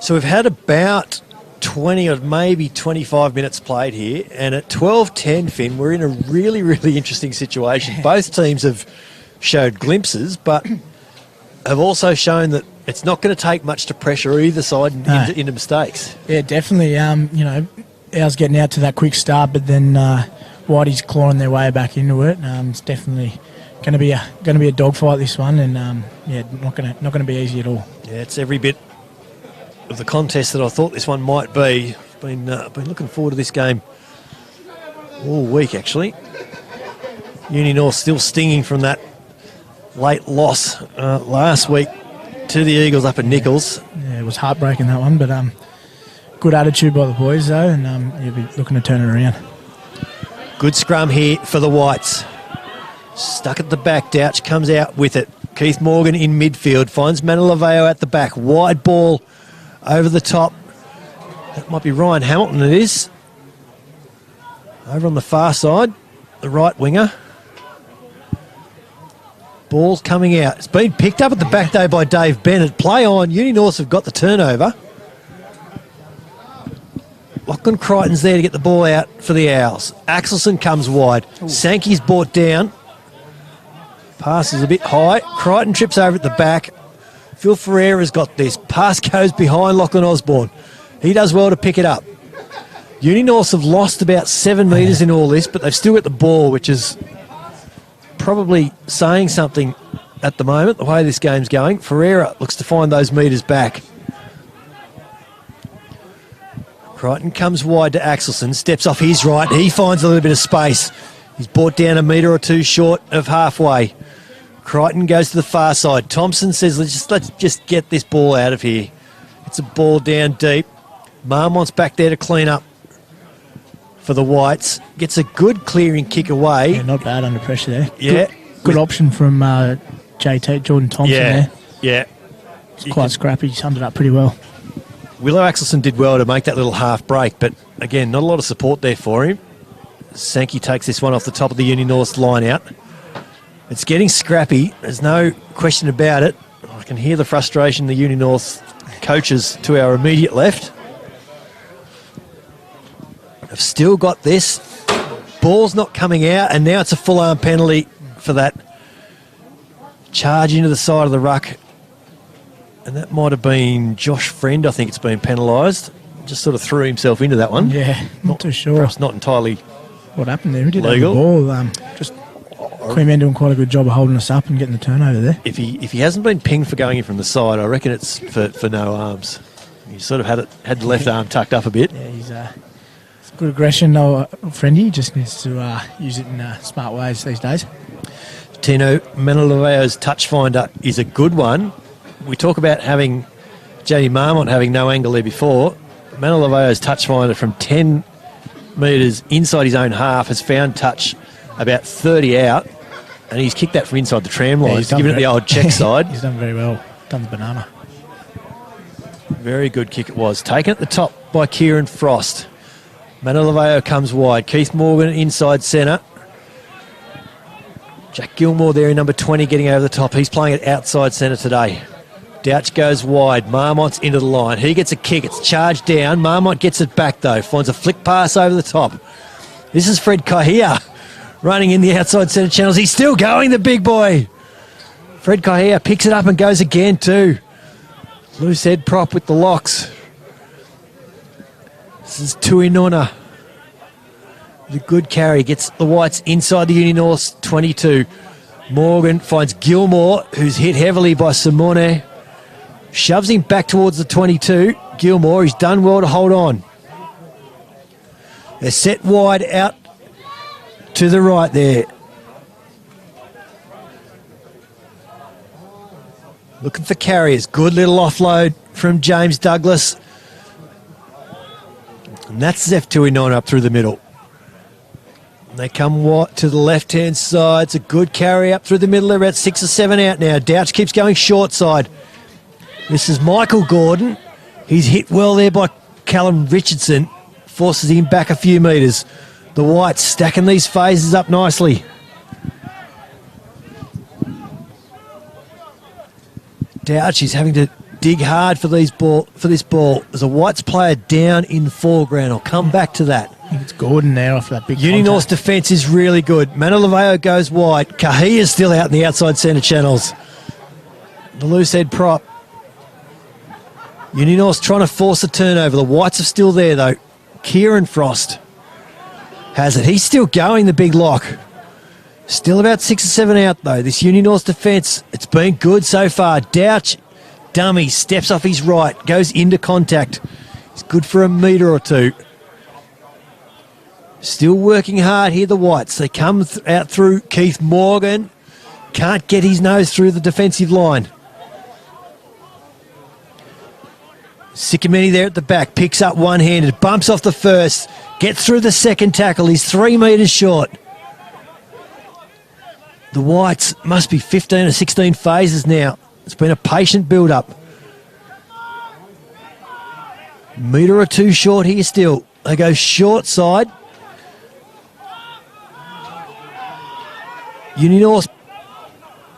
So we've had about 20 or maybe 25 minutes played here, and at 12:10, Finn, we're in a really, really interesting situation. Both teams have showed glimpses, but have also shown that it's not going to take much to pressure either side into mistakes. Yeah, definitely. Owls getting out to that quick start, but then Whitey's clawing their way back into it. It's definitely going to be a dogfight, this one, and not going to be easy at all. Yeah, it's every bit of the contest that I thought this one might be. Been looking forward to this game all week, actually. Uni North still stinging from that late loss last week to the Eagles up at Nichols. Yeah, it was heartbreaking, that one, but good attitude by the boys, though, and you'll be looking to turn it around. Good scrum here for the Whites. Stuck at the back, Douch comes out with it. Keith Morgan in midfield, finds Manilaveo at the back. Wide ball over the top. That might be Ryan Hamilton, it is. Over on the far side, the right winger. Ball's coming out. It's been picked up at the back, though, by Dave Bennett. Play on. Uni-Norths have got the turnover. Lachlan Crichton's there to get the ball out for the Owls. Axelson comes wide. Sankey's brought down. Pass is a bit high. Crichton trips over at the back. Phil Ferreira's got this. Pass goes behind Lachlan Osborne. He does well to pick it up. Uni-Norths have lost about 7 metres in all this, but they've still got the ball, which is probably saying something at the moment, the way this game's going. Ferreira looks to find those metres back. Crichton comes wide to Axelson, steps off his right. He finds a little bit of space. He's brought down a metre or two short of halfway. Crichton goes to the far side. Thompson says, let's just get this ball out of here. It's a ball down deep. Marmont's back there to clean up for the Whites. Gets a good clearing kick away. Yeah, not bad under pressure there. Yeah. Good option from JT, Jordan Thompson there. Yeah. It's quite scrappy. He summed it up pretty well. Willow Axelson did well to make that little half break, but again, not a lot of support there for him. Sankey takes this one off the top of the Uni-Norths line out. It's getting scrappy. There's no question about it. I can hear the frustration the Uni-Norths coaches to our immediate left. I've still got this. Ball's not coming out, and now it's a full-arm penalty for that charge into the side of the ruck. And that might have been Josh Friend, I think it's been penalised. Just sort of threw himself into that one. Yeah, not too sure. Perhaps not entirely what happened there. He did legal. Have the ball. Just Queanbeyan doing quite a good job of holding us up and getting the turnover there. If he hasn't been pinged for going in from the side, I reckon it's for no arms. He sort of had the left arm tucked up a bit. Yeah, it's good aggression, though, Friendy. He just needs to use it in smart ways these days. Tino Menelaveo's touch finder is a good one. We talk about having Jamie Marmont having no angle there before. Menelaveo's touch finder from 10 metres inside his own half has found touch about 30 out And he's kicked that from inside the tram line. he's He's given it the old check side. He's done very well. Done the banana. Very good kick it was. Taken at the top by Kieran Frost. Manalaveo comes wide. Keith Morgan inside centre. Jack Gilmore there in number 20 getting over the top. He's playing it outside centre today. Douch goes wide. Marmont's into the line. He gets a kick. It's charged down. Marmont gets it back though. Finds a flick pass over the top. This is Fred Kahia running in the outside centre channels. He's still going, the big boy. Fred Kahia picks it up and goes again too. Loose head prop with the locks. This is Tuinona. The good carry gets the Whites inside the Uni-Norths 22. Morgan finds Gilmore, who's hit heavily by Simone. Shoves him back towards the 22. Gilmore, he's done well to hold on. They're set wide out to the right there. Looking for carriers. Good little offload from James Douglas. And that's Zeph Tuinona up through the middle. They come to the left-hand side. It's a good carry up through the middle. They're about 6 or 7 out now. Douch keeps going short side. This is Michael Gordon. He's hit well there by Callum Richardson. Forces him back a few metres. The Whites stacking these phases up nicely. Douch is having to dig hard for this ball. There's a Whites player down in the foreground. I'll come back to that. I think it's Gordon now after that big Uni-North's contact. defence is really good. Manalaveo goes wide. Kahia is still out in the outside centre channels. The loose head prop. Uni-North's trying to force a turnover. The Whites are still there though. Kieran Frost has it. He's still going, the big lock. Still about 6 or 7 out though. This Uni-North's defence, it's been good so far. Douch, dummy, steps off his right, goes into contact. He's good for a metre or two. Still working hard here, the Whites. They come out through Keith Morgan. Can't get his nose through the defensive line. Sikameni there at the back. Picks up one-handed. Bumps off the first. Gets through the second tackle. He's 3 metres short. The Whites must be 15 or 16 phases now. It's been a patient build-up. Metre or two short here still. They go short side. Uni-North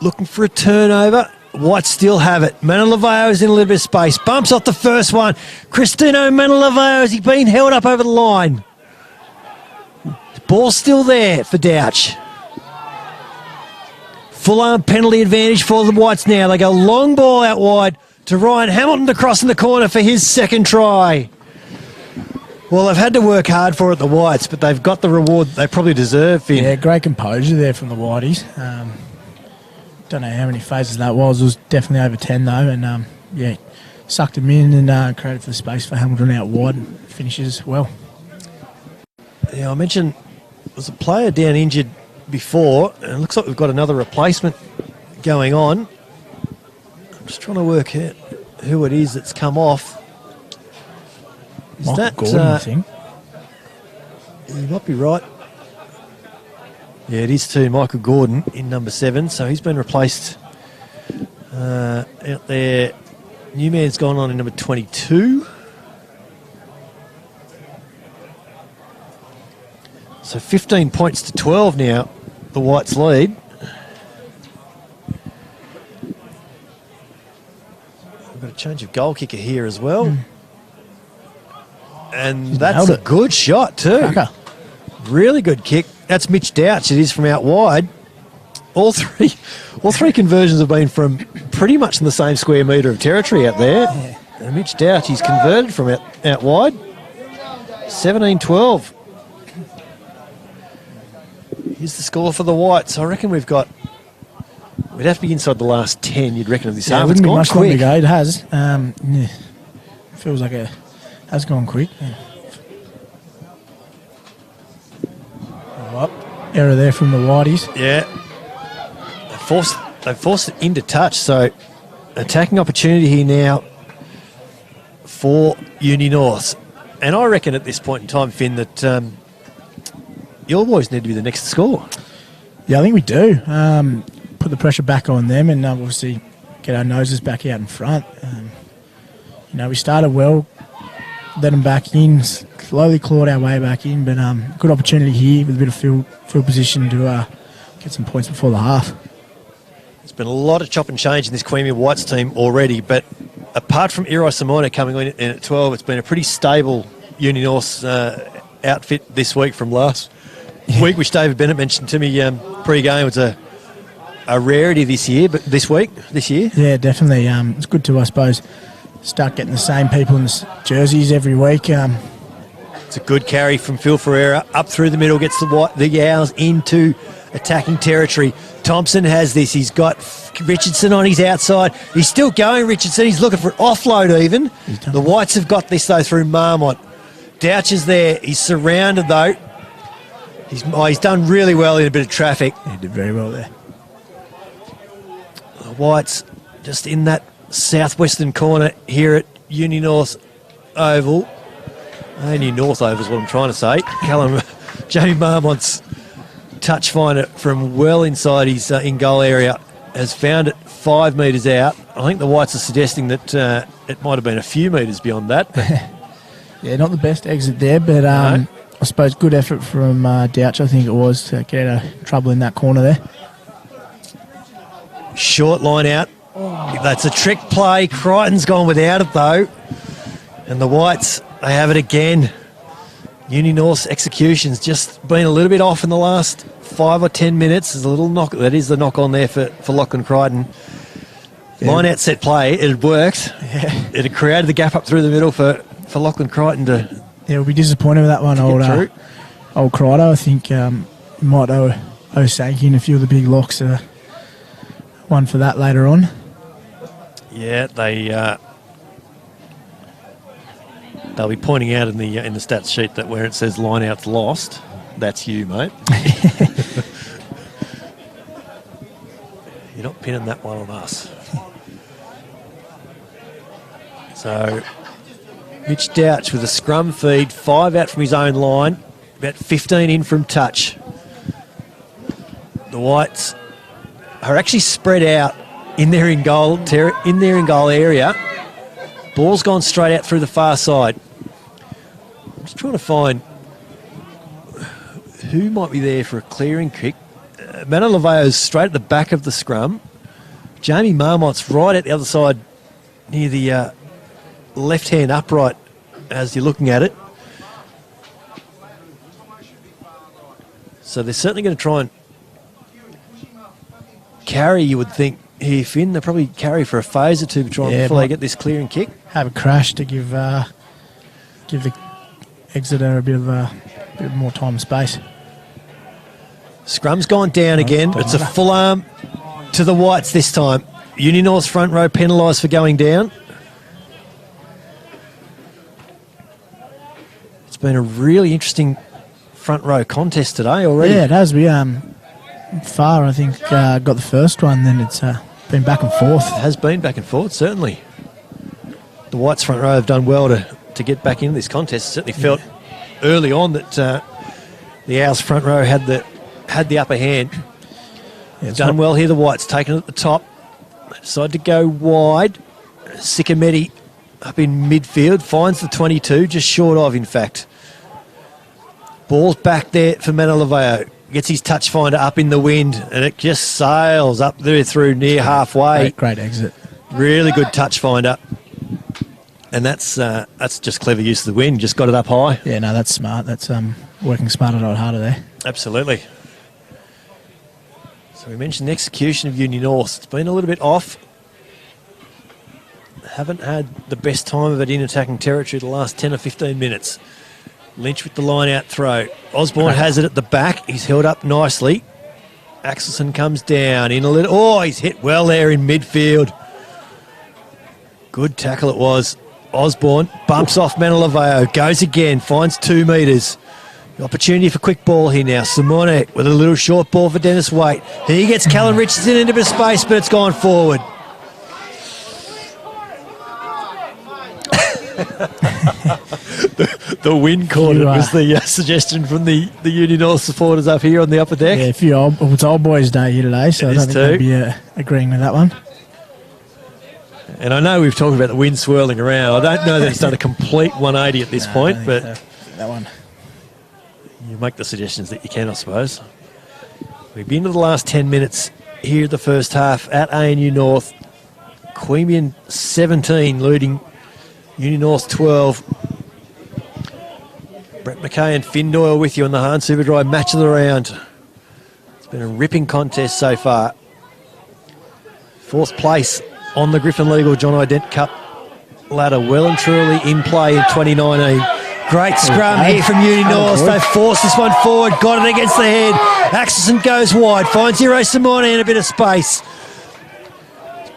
looking for a turnover. Whites still have it. Manalaveo is in a little bit of space. Bumps off the first one. Cristino Manalaveo, has he been held up over the line? The ball's still there for Douch. Full arm penalty advantage for the Whites now. They go long ball out wide to Ryan Hamilton to cross in the corner for his second try. Well, they've had to work hard for it, the Whites, but they've got the reward they probably deserve, Finn. Yeah, great composure there from the Whiteys. Don't know how many phases that was. It was definitely over 10 though, and yeah, sucked him in and created for the space for Hamilton out wide and finishes well. Yeah, I mentioned there was a player down injured before, and it looks like we've got another replacement going on. I'm just trying to work out who it is that's come off. Is Michael that Gordon, I think? You might be right. Yeah, it is too. Michael Gordon in number 7, so he's been replaced out there. New man's gone on in number 22. So 15 points to 12 now, the Whites lead. We've got a change of goal kicker here as well. And that's a good shot too. Cracker. Really good kick. That's Mitch Douch. It is from out wide. All three conversions have been from pretty much in the same square metre of territory out there. Yeah. And Mitch Douch, he's converted from out wide. 17-12. Here's the score for the Whites. I reckon we'd have to be inside the last 10, you'd reckon, of this half. It It's wouldn't be gone much longer quick. to go. It has. Yeah. Feels like it has gone quick. Yeah. Oh, error there from the Whiteys. Yeah. They forced it into touch, so attacking opportunity here now for Uni-Norths. And I reckon at this point in time, Finn, that your boys need to be the next to score. Yeah, I think we do. Put the pressure back on them and obviously get our noses back out in front. We started well, let them back in, slowly clawed our way back in, but good opportunity here with a bit of field position to get some points before the half. There's been a lot of chop and change in this Queanbeyan Whites team already, but apart from Eri Simona coming in at 12, it's been a pretty stable Uni-Norths outfit this week from last week, which David Bennett mentioned to me pre-game was a rarity this year. Yeah, definitely. It's good to, I suppose, start getting the same people in the jerseys every week. It's a good carry from Phil Ferreira up through the middle, gets the Owls into attacking territory. Thompson has this. He's got Richardson on his outside. He's still going, Richardson. He's looking for an offload even. The Whites have got this, though, through Marmont. Douch is there. He's surrounded, though. He's done really well in a bit of traffic. He did very well there. The Whites just in that southwestern corner here at Uni North Oval. Uni North Oval is what I'm trying to say. Jamie Marmont's touch finder from well inside his in-goal area has found it 5 metres out. I think the Whites are suggesting that it might have been a few metres beyond that. Yeah, not the best exit there, but No. I suppose good effort from Douch, I think it was, to get out of trouble in that corner there. Short line out. That's a trick play. Crichton's gone without it, though. And the Whites, they have it again. Uni North's execution's just been a little bit off in the last 5 or 10 minutes. There's a little knock. That is the knock on there for Lachlan Crichton. Yeah. Line out set play. It had worked. Yeah. It had created the gap up through the middle for Lachlan Crichton to Yeah, we'll be disappointed with that one, old Crichton. I think might owe Sankey and a few of the big locks one for that later on. Yeah, they'll be pointing out in the stats sheet that where it says line out's lost, that's you, mate. You're not pinning that one on us. So Mitch Douch with a scrum feed, 5 out from his own line, about 15 in from touch. The Whites are actually spread out in their in goal area. Ball's gone straight out through the far side. I'm just trying to find who might be there for a clearing kick. Mano Leveo's straight at the back of the scrum. Jamie Marmont's right at the other side near the left-hand upright as you're looking at it. So they're certainly going to try and carry, you would think, here, Finn. They'll probably carry for a phase or two before they get this clearing kick. Have a crash to give the exeter a bit more time and space. Scrum's gone down again. It's a full arm to the Whites this time. Uni North's front row penalised for going down. It's been a really interesting front row contest today already. Yeah, it has. We far, I think, got the first one, then it's been back and forth. It has been back and forth, certainly. The Whites front row have done well to get back into this contest. Certainly felt early on that the Owls front row had the upper hand. Yeah, Done well here, the Whites, taken it at the top. Decide to go wide. Sikametti up in midfield, finds the 22, just short of, in fact. Ball's back there for Mano Leveo. Gets his touch finder up in the wind, and it just sails up there through near halfway. Great exit. Really good touch finder. And that's just clever use of the wind. Just got it up high. Yeah, no, that's smart. That's working smarter, not harder there. Absolutely. So we mentioned the execution of Uni North. It's been a little bit off. Haven't had the best time of it in attacking territory the last 10 or 15 minutes. Lynch with the line out throw. Osborne has it at the back. He's held up nicely. Axelson comes down in a little. Oh, he's hit well there in midfield. Good tackle it was. Osborne bumps off Mano Leveo. Goes again. Finds 2 metres. Opportunity for quick ball here now. Simone with a little short ball for Dennis Waite. He gets Callum Richardson into a bit of space, but it's gone forward. The wind caught it You, was the suggestion from the Uni North supporters up here on the upper deck. Yeah, it's old boys' day here today, so I don't think they'd be agreeing with that one. And I know we've talked about the wind swirling around. I don't know that it's done a complete 180 at this point, but that one. you make the suggestions that you can, I suppose. We've been to the last 10 minutes here at the first half at ANU North. Queanbeyan 17 leading Uni North 12. Brett McKay and Finn Doyle with you on the Hahn Superdry match of the round. It's been a ripping contest so far. Fourth place on the Griffin Legal John I. Dent Cup ladder, well and truly in play in 2019. Great scrum here from Uni North. They force this one forward, got it against the head. Axelson goes wide, finds Hero Simone in a bit of space.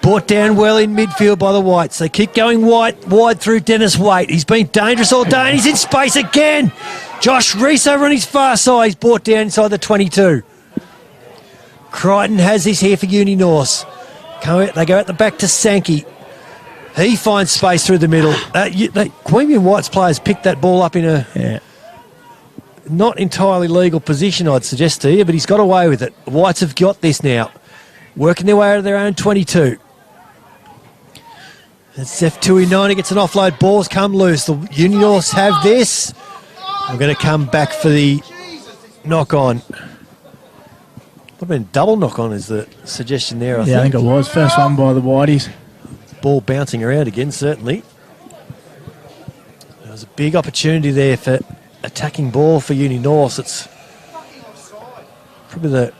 Brought down well in midfield by the Whites. They keep going wide through Dennis Waite. He's been dangerous all day and he's in space again. Josh Reese over on his far side. He's brought down inside the 22. Crichton has this here for Uni North. They go out the back to Sankey. He finds space through the middle. Queanbeyan Whites players picked that ball up in a not entirely legal position, I'd suggest to you, but he's got away with it. The Whites have got this now. Working their way out of their own 22. It's F2E90 gets an offload. Balls come loose. The Uni Norths have this. I'm going to come back for the knock-on. Would have been double knock-on is the suggestion there, I think. Yeah, I think it was. First one by the Whiteys. Ball bouncing around again, certainly. There was a big opportunity there for attacking ball for Uni North. It's probably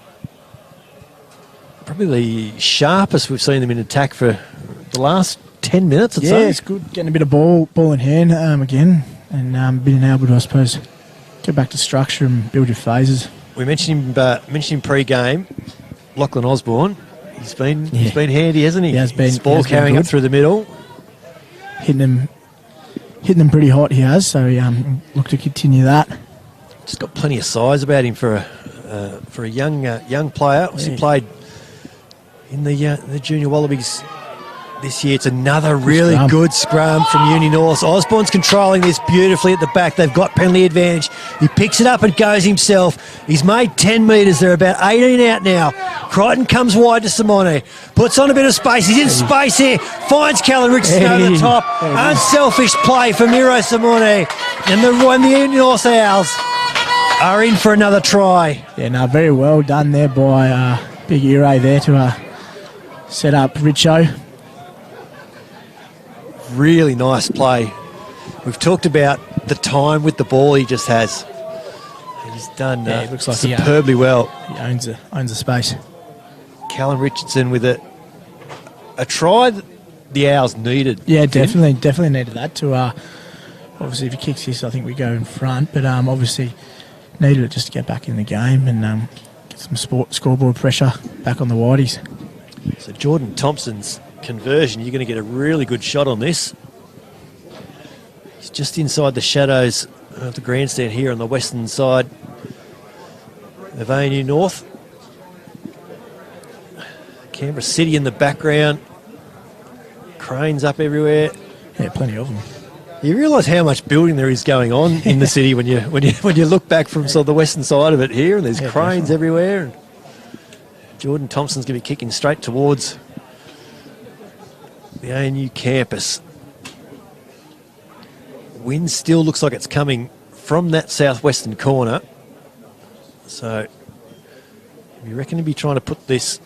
the sharpest we've seen them in attack for the last 10 minutes. Yeah, it's good getting a bit of ball in hand again, and being able to, I suppose, get back to structure and build your phases. We mentioned him pre-game. Lachlan Osborne. He's been handy, hasn't he? He has been. His ball carrying up through the middle. Hitting them pretty hot, he has, so look to continue that. Just got plenty of size about him for a young player. He played in the junior Wallabies this year. It's another really good scrum from Uni North. Osborne's controlling this beautifully at the back. They've got penalty advantage. He picks it up and goes himself. He's made 10 metres. They're about 18 out now. Crichton comes wide to Simone. Puts on a bit of space. He's in space here. Finds Callan Richardson over the top. Unselfish play from Hero Simone. And the Uni North Owls are in for another try. Yeah, no, very well done there by Big Hero there to set up Richo. Really nice play. We've talked about the time with the ball he just has. He's done it looks like superbly well. He owns the space. Callan Richardson with a try that the Owls needed. Yeah, definitely needed that to obviously if he kicks this I think we go in front, but obviously needed it just to get back in the game and get some scoreboard pressure back on the Whiteys. So Jordan Thompson's conversion, you're going to get a really good shot on this. He's just inside the shadows of the grandstand here on the western side of ANU North. Canberra City in the background. Cranes up everywhere. Yeah, plenty of them. You realise how much building there is going on in the city when you look back from sort of the western side of it here, and there's cranes everywhere. And Jordan Thompson's going to be kicking straight towards the ANU campus. Wind still looks like it's coming from that southwestern corner. So we reckon to be trying to put this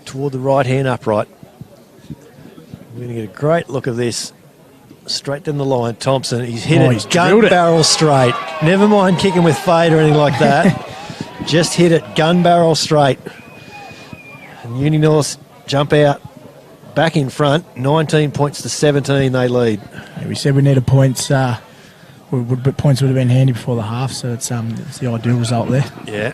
toward the right-hand upright. We're going to get a great look of this. Straight down the line, Thompson. He's hit it gun barrel straight. Never mind kicking with fade or anything like that. Just hit it gun barrel straight. And Uni North jump out back in front. 19 points to 17 they lead. Yeah, we said we needed points. Points would have been handy before the half, so it's the ideal result there. Yeah.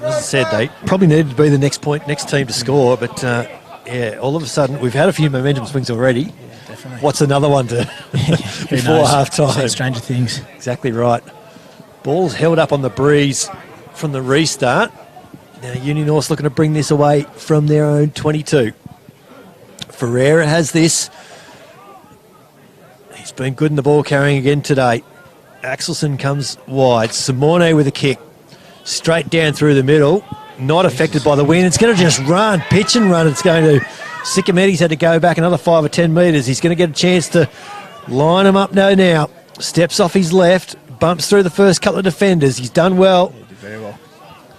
As I said, they probably needed to be the next team to score, but all of a sudden we've had a few momentum swings already. Definitely. What's another one to before half-time? Stranger things. Exactly right. Ball's held up on the breeze from the restart. Now Uni North's looking to bring this away from their own 22. Ferreira has this. He's been good in the ball carrying again today. Axelson comes wide. Simone with a kick. Straight down through the middle. Not affected by the wind. It's going to just run, pitch and run. It's going to... Sycometti's had to go back another 5 or 10 metres. He's going to get a chance to line him up now. Steps off his left. Bumps through the first couple of defenders. He's done well. Very well.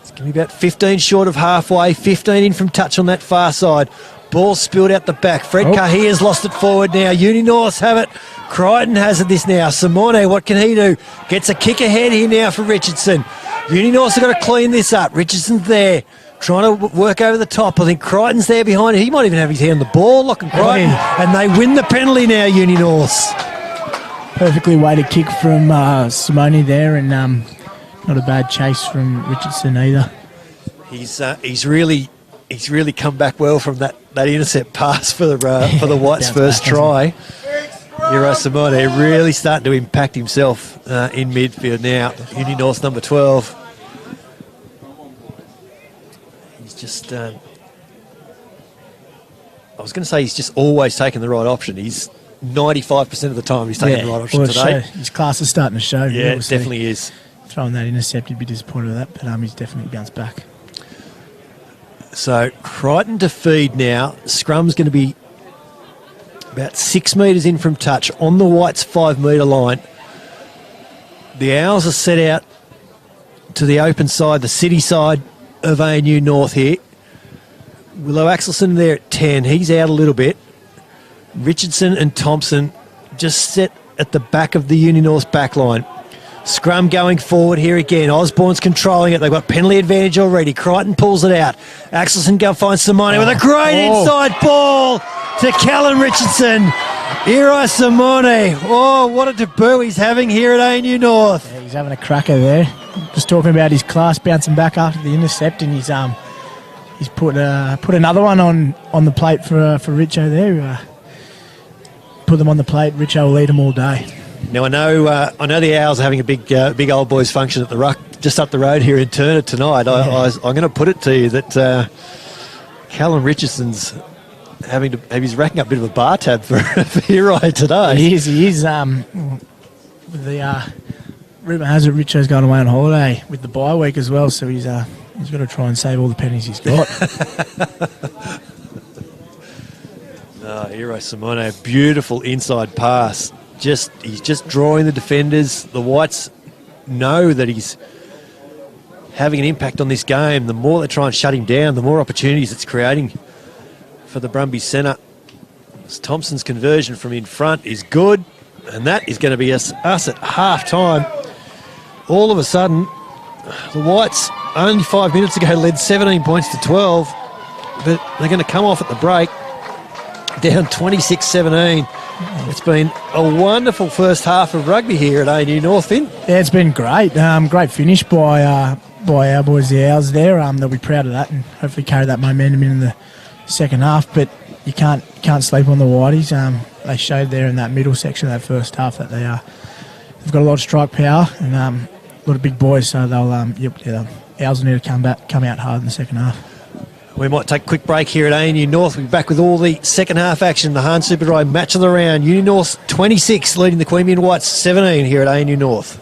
It's going to be about 15 short of halfway. 15 in from touch on that far side. Ball spilled out the back. Fred Cahilla's lost it forward now. Uni-Norths have it. Crichton has it this now. Simone, what can he do? Gets a kick ahead here now for Richardson. Uni-Norths have got to clean this up. Richardson's there, trying to work over the top. I think Crichton's there behind him. He might even have his hand on the ball, Lachlan Crichton. And they win the penalty now, Uni-Norths. Perfectly weighted kick from Simone there, and not a bad chase from Richardson either. He's really come back well from that intercept pass for the Whites' first try. Hiro Simone really starting to impact himself in midfield now. Uni-Norths number 12. He's just... I was going to say he's just always taken the right option. He's 95% of the time he's taken the right option today. His class is starting to show. Yeah, it definitely is. Throwing that intercept, you'd be disappointed with that, but he's definitely bounced back. So Crichton to feed now. Scrum's going to be about 6 metres in from touch on the Whites' 5 metre line. The Owls are set out to the open side, the city side of ANU North here. Willow Axelson there at 10. He's out a little bit. Richardson and Thompson just set at the back of the Uni-Norths back line. Scrum going forward here again. Osborne's controlling it. They've got penalty advantage already. Crichton pulls it out. Axelson go find Simone with a great inside ball to Callum Richardson. Hiro Simone. Oh, what a debut he's having here at ANU North. Yeah, he's having a cracker there. Just talking about his class bouncing back after the intercept, and he's put another one on the plate for Richo there. Put them on the plate. Richo will eat them all day. Now I know the Owls are having a big old boys function at the Ruck just up the road here in Turner tonight. I'm going to put it to you that Callum Richardson's he's racking up a bit of a bar tab for Hiro today. He is. The rumour has it Richo's going away on holiday with the bye week as well, so he's got to try and save all the pennies he's got. Hiro Simone, beautiful inside pass. He's just drawing the defenders. The Whites know that he's having an impact on this game. The more they try and shut him down, the more opportunities it's creating for the Brumbies centre. Thompson's conversion from in front is good, and that is going to be us at half time. All of a sudden, the Whites only 5 minutes ago led 17 points to 12, but they're going to come off at the break down 26-17. It's been a wonderful first half of rugby here at ANU North, Finn. Yeah, it's been great. Great finish by our boys, the Owls there. They'll be proud of that and hopefully carry that momentum in the second half. But you can't sleep on the Whiteys. They showed there in that middle section of that first half that they've got a lot of strike power and a lot of big boys. So the Owls will need to come out hard in the second half. We might take a quick break here at ANU North. We'll be back with all the second half action. The Hahn Super Drive match of the round. Uni-Norths 26 leading the Queanbeyan Whites 17 here at ANU North.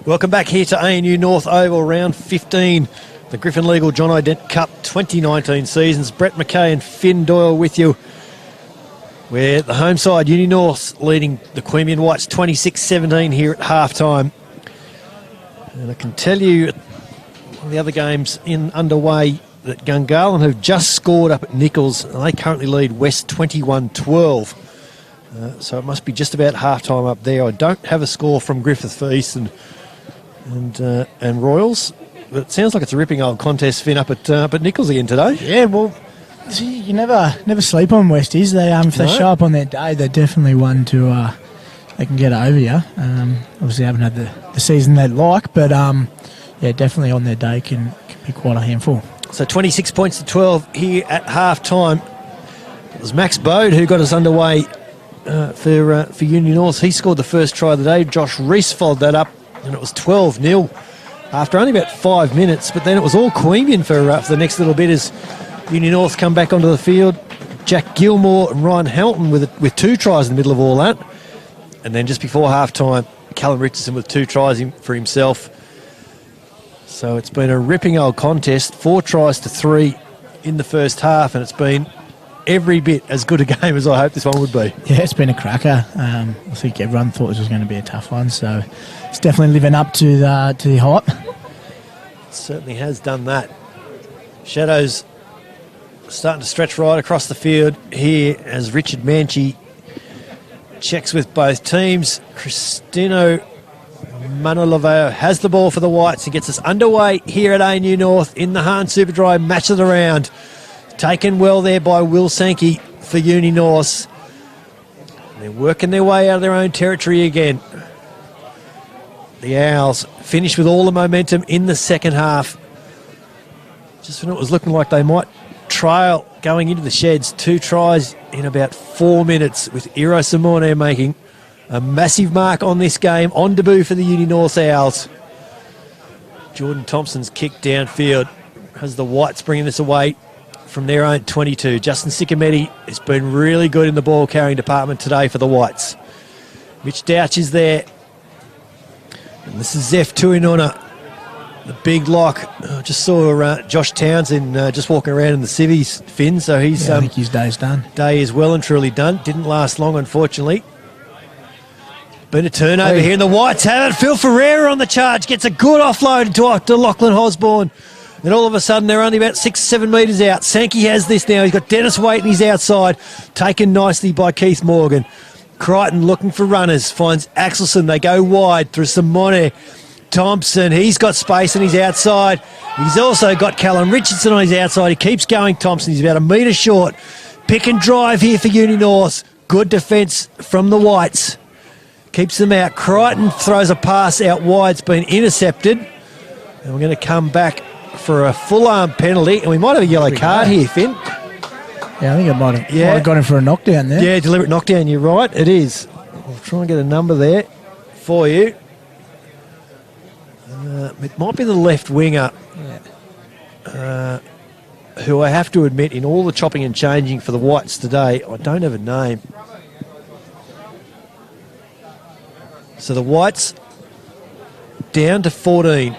Welcome back here to ANU North Oval, round 15, the Griffin Legal John I. Dent Cup 2019 seasons. Brett McKay and Finn Doyle with you, where the home side, Uni-Norths, leading the Queanbeyan Whites 26-17 here at half-time. And I can tell you, one of the other games underway, that Gungahlin have just scored up at Nichols, and they currently lead West 21-12. So it must be just about half-time up there. I don't have a score from Griffith East and Royals, but it sounds like it's a ripping old contest, Finn, up at Nichols again today. Yeah, well, see, you never sleep on Westies. They if they show up on their day, they're definitely one to they can get over you. Obviously, haven't had the season they'd like, but yeah, definitely on their day can be quite a handful. So 26 points to 12 here at half-time. It was Max Bode who got us underway for Uni-Norths. He scored the first try of the day. Josh Reese followed that up, and it was 12-0 after only about 5 minutes. But then it was all Queanbeyan for the next little bit as Uni-Norths come back onto the field. Jack Gilmore and Ryan Hamilton with 2 tries in the middle of all that. And then just before half-time, Callum Richardson with 2 tries for himself. So it's been a ripping old contest, 4 tries to 3 in the first half, and it's been every bit as good a game as I hoped this one would be. Yeah, it's been a cracker. I think everyone thought this was going to be a tough one, so it's definitely living up to the hype. It certainly has done that. Shadows starting to stretch right across the field here as Richard Manchi checks with both teams. Cristino Manoloveo has the ball for the Whites. He gets us underway here at ANU North in the Hahn Superdry match of the round. Taken well there by Will Sankey for Uni-Norths. They're working their way out of their own territory again. The Owls finished with all the momentum in the second half. Just when it was looking like they might trail going into the sheds, 2 tries in about 4 minutes, with Iro Simone making a massive mark on this game, on debut for the Uni-North Owls. Jordan Thompson's kick downfield has the Whites bringing this away from their own 22. Justin Sicameti has been really good in the ball carrying department today for the Whites. Mitch Douch is there. And this is Zeph Tuinuna, the big lock. I just saw Josh Townsend just walking around in the civvies, Finn, so he's... I think his day's done. Day is well and truly done. Didn't last long, unfortunately. Been a turnover here, and the Whites have it. Phil Ferreira on the charge, gets a good offload to Lachlan Osborne. Then all of a sudden, they're only about 6-7 metres out. Sankey has this now. He's got Dennis Waite, he's outside. Taken nicely by Keith Morgan. Crichton looking for runners. Finds Axelson. They go wide through Simone. Thompson, he's got space and he's outside. He's also got Callum Richardson on his outside. He keeps going, Thompson. He's about a metre short. Pick and drive here for Uni-North. Good defence from the Whites. Keeps them out. Crichton throws a pass out wide. It's been intercepted. And we're going to come back for a full-arm penalty. And we might have a yellow card here, Finn. Yeah, I think it might have got him for a knockdown there. Yeah, deliberate knockdown. You're right. It is. I'll try and get a number there for you. It might be the left winger, who I have to admit, in all the chopping and changing for the Whites today, I don't have a name. So the Whites down to 14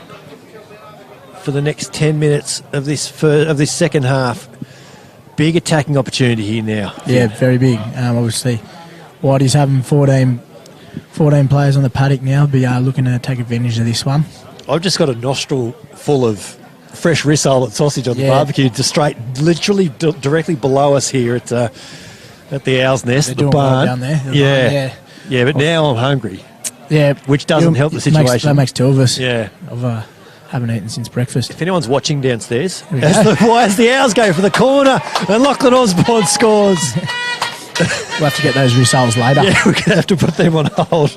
for the next 10 minutes of this second half. Big attacking opportunity here now. Yeah, very big. Obviously, Whitey's having 14 players on the paddock now, but looking to take advantage of this one. I've just got a nostril full of fresh rissole and sausage on the barbecue, just literally directly below us here at the Owl's Nest, the barn. Down there. Yeah, but now I'm hungry. Yeah, which doesn't help the situation. That makes 2 of us. Yeah, haven't eaten since breakfast. If anyone's watching downstairs, as the Owls go for the corner, and Lachlan Osborne scores. We'll have to get those results later. Yeah, we're going to have to put them on hold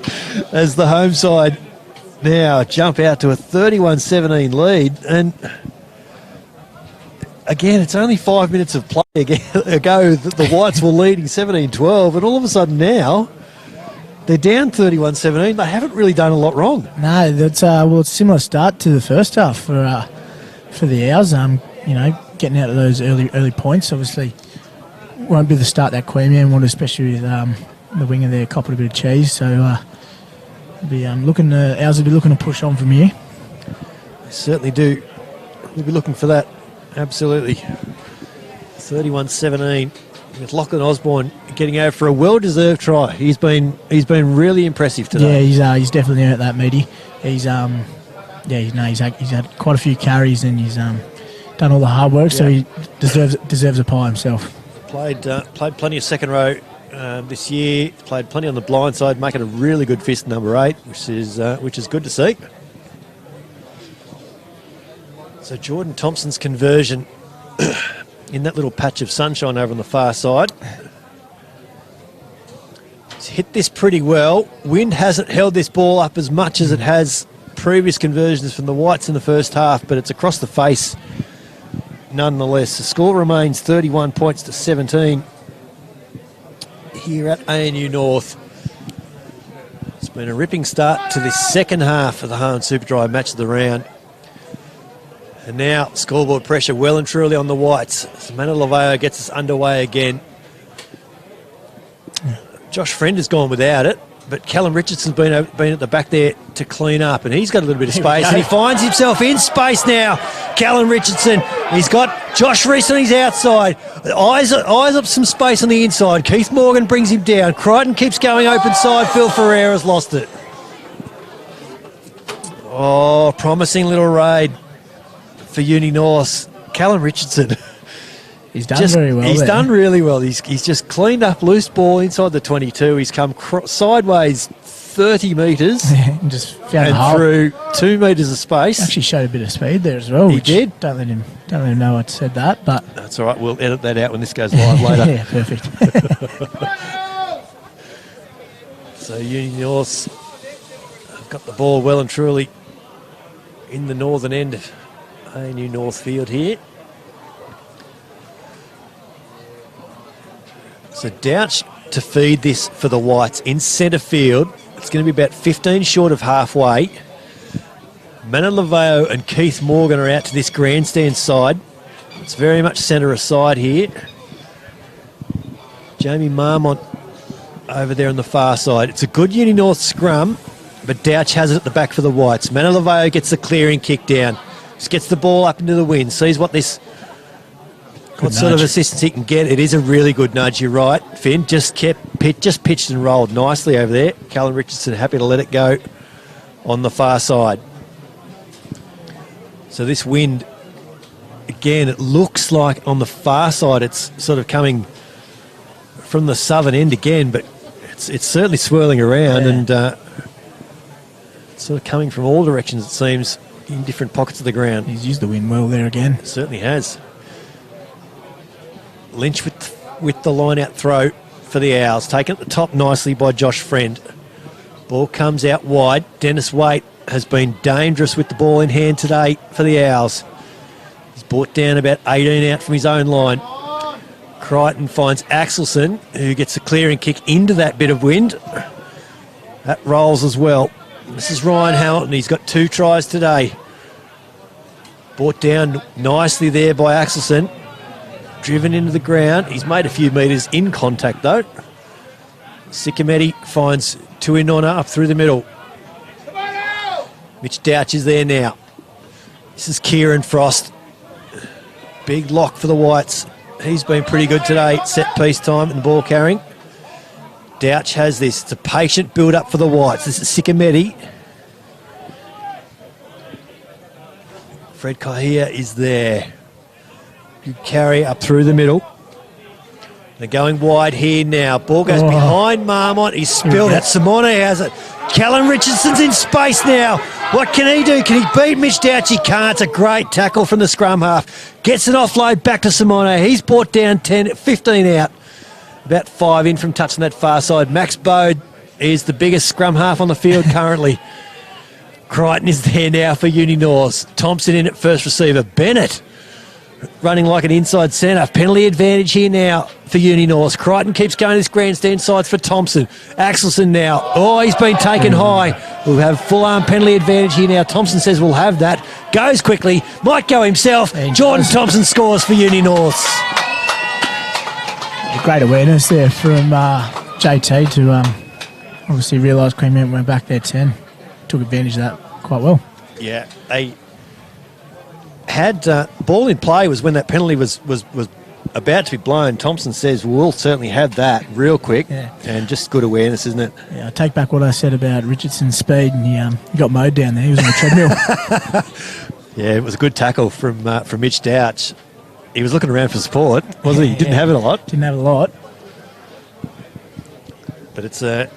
as the home side now jump out to a 31-17 lead. And again, it's only 5 minutes of play ago that the Whites were leading 17-12, and all of a sudden now they're down 31-17. They haven't really done a lot wrong. No, that's it's a similar start to the first half for the Owls. Getting out of those early points obviously won't be the start that Queanbeyan wanted, especially with the winger there copping a bit of cheese. So Ours will be looking to push on from here. They certainly do. We'll be looking for that. Absolutely. 31-17 with Lachlan Osborne getting over for a well-deserved try. He's been really impressive today. Yeah, he's definitely earned that, Meaty. He's had quite a few carries and he's done all the hard work, so he deserves a pie himself. Played plenty of second row this year. Played plenty on the blind side, making a really good fist number 8, which is good to see. So Jordan Thompson's conversion in that little patch of sunshine over on the far side. He's hit this pretty well. Wind hasn't held this ball up as much as it has previous conversions from the Whites in the first half, but it's across the face nonetheless. The score remains 31 points to 17 here at ANU North. It's been a ripping start to this second half of the Harlan Superdry match of the round. And now scoreboard pressure well and truly on the Whites. Samantha Laveo gets us underway again. Josh Friend has gone without it, but Callum Richardson's been at the back there to clean up, and he's got a little bit of space, and he finds himself in space now. Callum Richardson, he's got Josh Reese on his outside. Eyes up some space on the inside. Keith Morgan brings him down. Crichton keeps going open side. Phil Ferreira's lost it. Oh, promising little raid for Uni-Norths. Callum Richardson. He's done very well. He's done really well. He's just cleaned up loose ball inside the 22. He's come sideways 30 metres and just found and through 2 metres of space. Actually showed a bit of speed there as well. He did. Don't let him know I said that, but that's all right. We'll edit that out when this goes live later. Yeah, perfect. So Uni-Norths have got the ball well and truly in the northern end of ANU North field here. So Douch to feed this for the Whites in centre field. It's going to be about 15 short of halfway. Mana Laveo and Keith Morgan are out to this grandstand side. It's very much centre aside here. Jamie Marmont over there on the far side. It's a good Uni-North scrum, but Douch has it at the back for the Whites. Mana Laveo gets the clearing kick down. Just gets the ball up into the wind. Sees what sort of assistance he can get. It is a really good nudge, you're right, Finn. Just pitched and rolled nicely over there. Callum Richardson happy to let it go on the far side. So this wind, again, it looks like on the far side it's sort of coming from the southern end again, but it's certainly swirling around and sort of coming from all directions, it seems, in different pockets of the ground. He's used the wind well there again. Certainly has. Lynch with the line-out throw for the Owls. Taken at the top nicely by Josh Friend. Ball comes out wide. Dennis Waite has been dangerous with the ball in hand today for the Owls. He's brought down about 18 out from his own line. Crichton finds Axelson, who gets a clearing kick into that bit of wind. That rolls as well. This is Ryan Hamilton. He's got 2 tries today. Brought down nicely there by Axelson. Driven into the ground. He's made a few metres in contact though. Sikametti finds Tuinona up through the middle. Mitch Douch is there now. This is Kieran Frost. Big lock for the Whites. He's been pretty good today. Set piece time and the ball carrying. Douch has this. It's a patient build up for the Whites. This is Sikametti. Fred Kahia is there. Good carry up through the middle. They're going wide here now. Ball goes behind Marmont. He's spilled it. Simone has it. Callum Richardson's in space now. What can he do? Can he beat Mitch Douch? He can't. It's a great tackle from the scrum half. Gets an offload back to Simone. He's brought down 15 out. About 5 in from touching that far side. Max Bode is the biggest scrum half on the field currently. Crichton is there now for Uni-Norths. Thompson in at first receiver. Bennett running like an inside centre. Penalty advantage here now for Uni-Norths. Crichton keeps going to this grandstand side for Thompson. Axelson now. Oh, he's been taken high. We'll have full-arm penalty advantage here now. Thompson says we'll have that. Goes quickly. Might go himself. Jordan Thompson scores for Uni-Norths. Great awareness there from JT to obviously realised Queanbeyan went back there 10. Took advantage of that quite well. Yeah, they had ball in play was when that penalty was about to be blown. Thompson says we'll certainly have that real quick, and just good awareness, isn't it? Yeah, I take back what I said about Richardson's speed, and he got mowed down there. He was on the treadmill. Yeah, it was a good tackle from Mitch Douch. He was looking around for support, wasn't he? He didn't have it a lot. Didn't have a lot. But it's a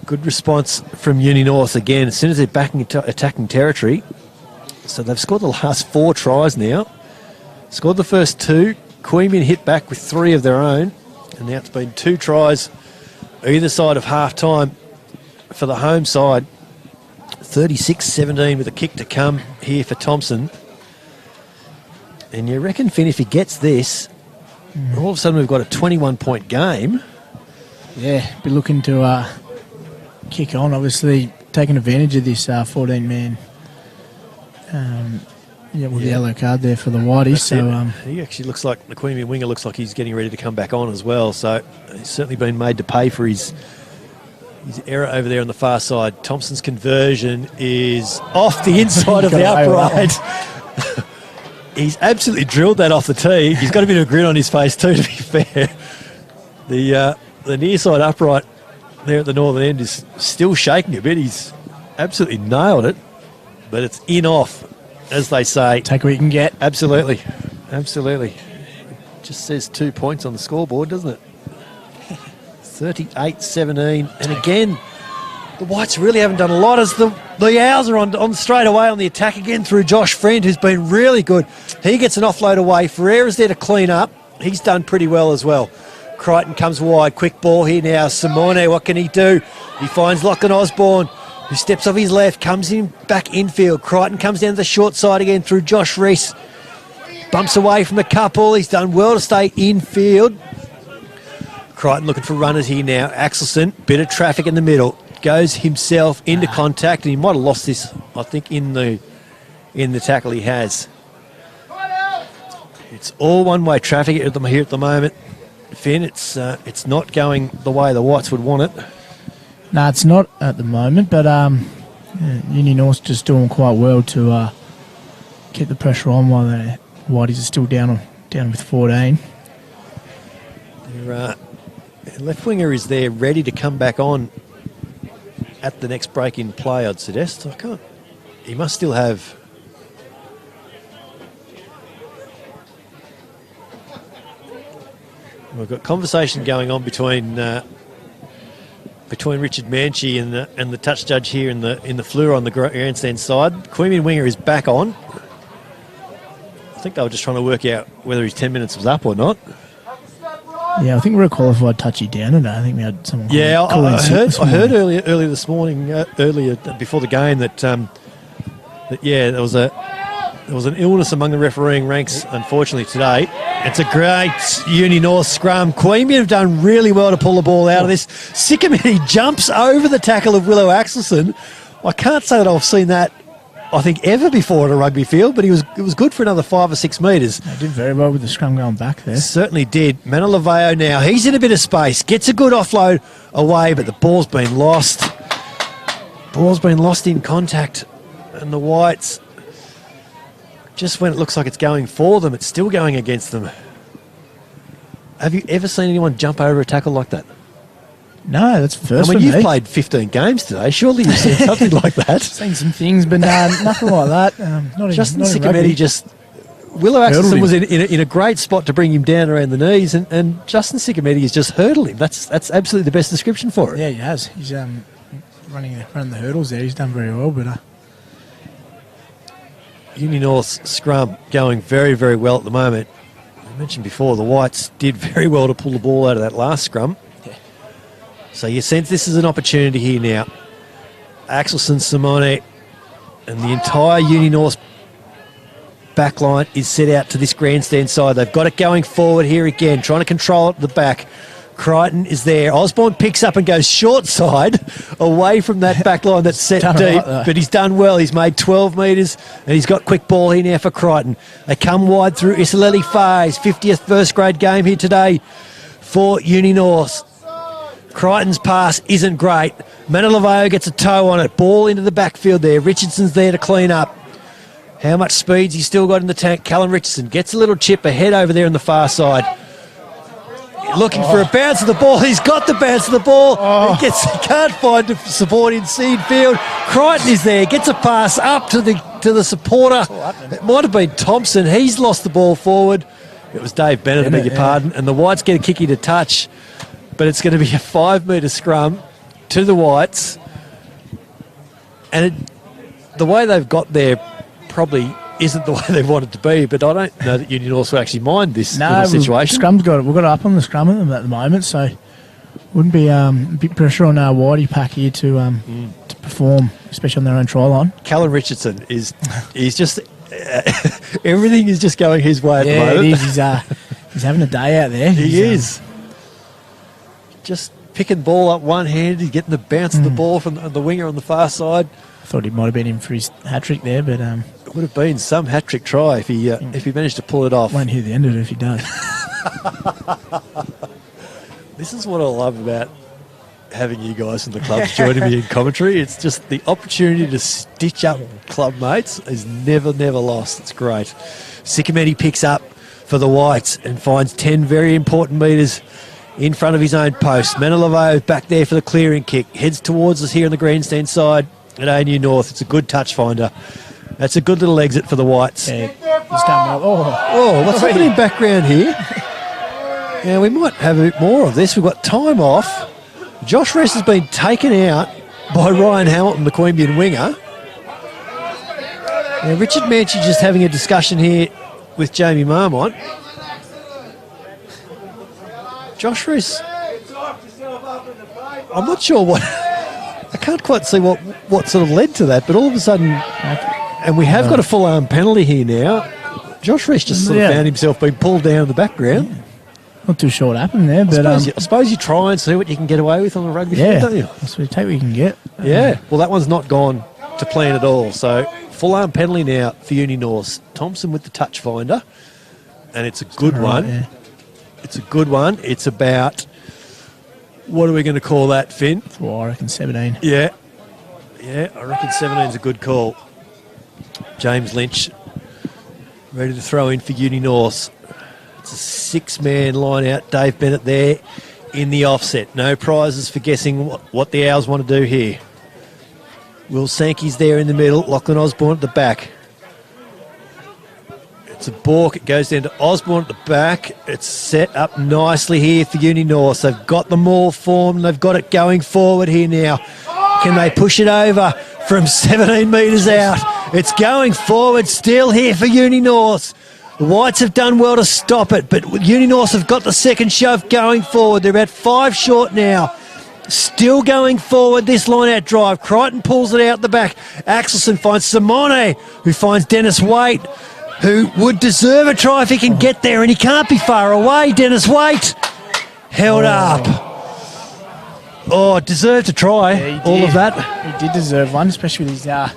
good response from Uni North again. As soon as they're back into attacking territory. So they've scored the last 4 tries now. Scored the first 2. Queanbeyan hit back with 3 of their own. And now it's been 2 tries either side of half-time for the home side. 36-17 with a kick to come here for Thompson. And you reckon, Finn, if he gets this, all of a sudden we've got a 21-point game. Yeah, be looking to kick on, obviously taking advantage of this 14-man with the yellow card there for the Whitey. So he actually looks like, the Queanbeyan winger looks like he's getting ready to come back on as well. So he's certainly been made to pay for his error over there on the far side. Thompson's conversion is off the inside of the upright. He's absolutely drilled that off the tee. He's got a bit of a grin on his face too, to be fair. The near side upright there at the northern end is still shaking a bit. He's absolutely nailed it, but it's in off, as they say. Take what you can get. Absolutely. Absolutely. It just says 2 points on the scoreboard, doesn't it? 38-17. And again, the Whites really haven't done a lot as the Owls are on straight away on the attack again through Josh Friend, who's been really good. He gets an offload away. Ferreira's there to clean up. He's done pretty well as well. Crichton comes wide. Quick ball here now. Simone, what can he do? He finds Lachlan Osborne, who steps off his left, comes in back infield. Crichton comes down to the short side again through Josh Reese. Bumps away from the couple. He's done well to stay infield. Crichton looking for runners here now. Axelson, bit of traffic in the middle. Goes himself into contact, and he might have lost this, I think, in the tackle he has. It's all one-way traffic here at the moment. Finn, it's not going the way the Whites would want it. No, it's not at the moment, but Uni North's just doing quite well to keep the pressure on while the Whiteys are still down with 14. Their left winger is there, ready to come back on at the next break in play, I'd suggest. I can't. He must still have. We've got conversation going on between Richard Manchie and the touch judge here in the Fleur on the grandstand side. Queanbeyan winger is back on. I think they were just trying to work out whether his 10 minutes was up or not. Yeah, I think we were qualified touchy down today. I think we had someone. Yeah, I heard earlier this morning, earlier before the game that there was an illness among the refereeing ranks, unfortunately, today. It's a great Uni North scrum. Queanbeyan have done really well to pull the ball out of this. Sickamini jumps over the tackle of Willow Axelson. I can't say that I've seen that, I think, ever before at a rugby field, but it was good for another 5 or 6 metres. They did very well with the scrum going back there. Certainly did. Manalaveo now, he's in a bit of space, gets a good offload away, but the ball's been lost. Ball's been lost in contact, and the Whites, just when it looks like it's going for them, it's still going against them. Have you ever seen anyone jump over a tackle like that? No, that's first. I mean, you've played 15 games today. Surely you've seen something like that. Seen some things, but nothing like that. Justin Sickametti just... Willow Axelson was in a great spot to bring him down around the knees, and Justin Sickametti has just hurdled him. That's absolutely the best description for it. Yeah, he has. He's running the hurdles there. He's done very well, but... Uni North's scrum going very, very well at the moment. I mentioned before, the Whites did very well to pull the ball out of that last scrum. Yeah. So you sense this is an opportunity here now. Axelson, Simone, and the entire Uni North backline is set out to this grandstand side. They've got it going forward here again, trying to control it at the back. Crichton is there. Osborne picks up and goes short side away from that back line that's set deep. Right, but he's done well. He's made 12 metres and he's got quick ball here now for Crichton. They come wide through Isaleli Far. His 50th first grade game here today for Uni North. Crichton's pass isn't great. Meneleveo gets a toe on it. Ball into the backfield there. Richardson's there to clean up. How much speed's he still got in the tank? Callum Richardson gets a little chip ahead over there on the far side. Looking for a bounce of the ball. He's got the bounce of the ball. He can't find the support in seed field. Crichton is there. Gets a pass up to the supporter. It might have been Thompson. He's lost the ball forward. It was Dave Bennett, I beg your pardon. And the Whites get a kicky to touch. But it's going to be a 5-metre scrum to the Whites. And the way they've got there probably isn't the way they want it to be, but I don't know that Uni North will actually mind this little situation. We've got it up on the scrum at the moment, so wouldn't be a bit pressure on our Whitey pack here to perform, especially on their own try line. Callum Richardson he's just everything is just going his way at the moment. It is. He's having a day out there. He is. Just picking ball up one-handed, he's getting the bounce of the ball from the winger on the far side. I thought he might have been in for his hat-trick there, but... it would have been some hat-trick try if he managed to pull it off. Won't hear the end of it if he does. This is what I love about having you guys from the club joining me in commentary. It's just the opportunity to stitch up club mates is never lost. It's great. Sicameti picks up for the Whites and finds 10 very important metres in front of his own post. Meneleveo back there for the clearing kick. Heads towards us here on the grandstand side at Uni North. It's a good touch finder. That's a good little exit for the Whites. Yeah, he's done well. What's happening background here? Yeah, we might have a bit more of this. We've got time off. Josh Rest has been taken out by Ryan Hamilton, the Queanbeyan winger. Now, Richard Manchie just having a discussion here with Jamie Marmont. Josh Rest, I'm not sure what... I can't quite see what sort of led to that, but all of a sudden... And we have got a full-arm penalty here now. Josh Resch just sort of found himself being pulled down in the background. Yeah. Not too sure what happened there, but... I suppose you try and see what you can get away with on the rugby field, don't you? That's what you take what you can get. Yeah. Well, that one's not gone to plan at all. So, full-arm penalty now for Uni-Norths. Thompson with the touch finder. And it's a good one. Yeah. It's a good one. It's about... What are we going to call that, Finn? Well, I reckon 17. Yeah. Yeah, I reckon 17's a good call. James Lynch ready to throw in for Uni North. It's a 6-man line out. Dave Bennett there in the offset. No prizes for guessing what the Owls want to do here. Will Sankey's there in the middle. Lachlan Osborne at the back. It's a balk. It goes down to Osborne at the back. It's set up nicely here for Uni North. They've got the maul formed. They've got it going forward here now. Can they push it over from 17 metres out? It's going forward still here for Uni North. The Whites have done well to stop it, but Uni North have got the second shove going forward. They're about 5 short now. Still going forward this line-out drive. Crichton pulls it out the back. Axelson finds Simone, who finds Dennis Waite, who would deserve a try if he can get there, and he can't be far away. Dennis Waite held up. Oh, deserved a try. Yeah, all of that. He did deserve one, especially with his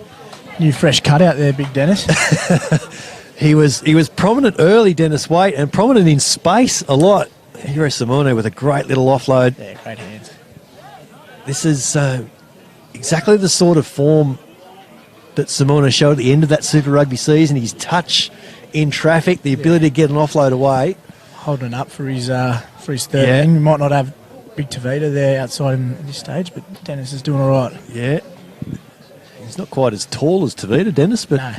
new fresh cut out there, Big Dennis. He was prominent early, Dennis Waite, and prominent in space a lot. Hiro Simone with a great little offload. Yeah, great hands. This is exactly the sort of form that Simone showed at the end of that Super Rugby season. His touch in traffic, the ability to get an offload away. Holding up for his third inning. We might not have Big Tavita there outside him at this stage, but Dennis is doing all right. Yeah. He's not quite as tall as Tavita, Dennis, but No.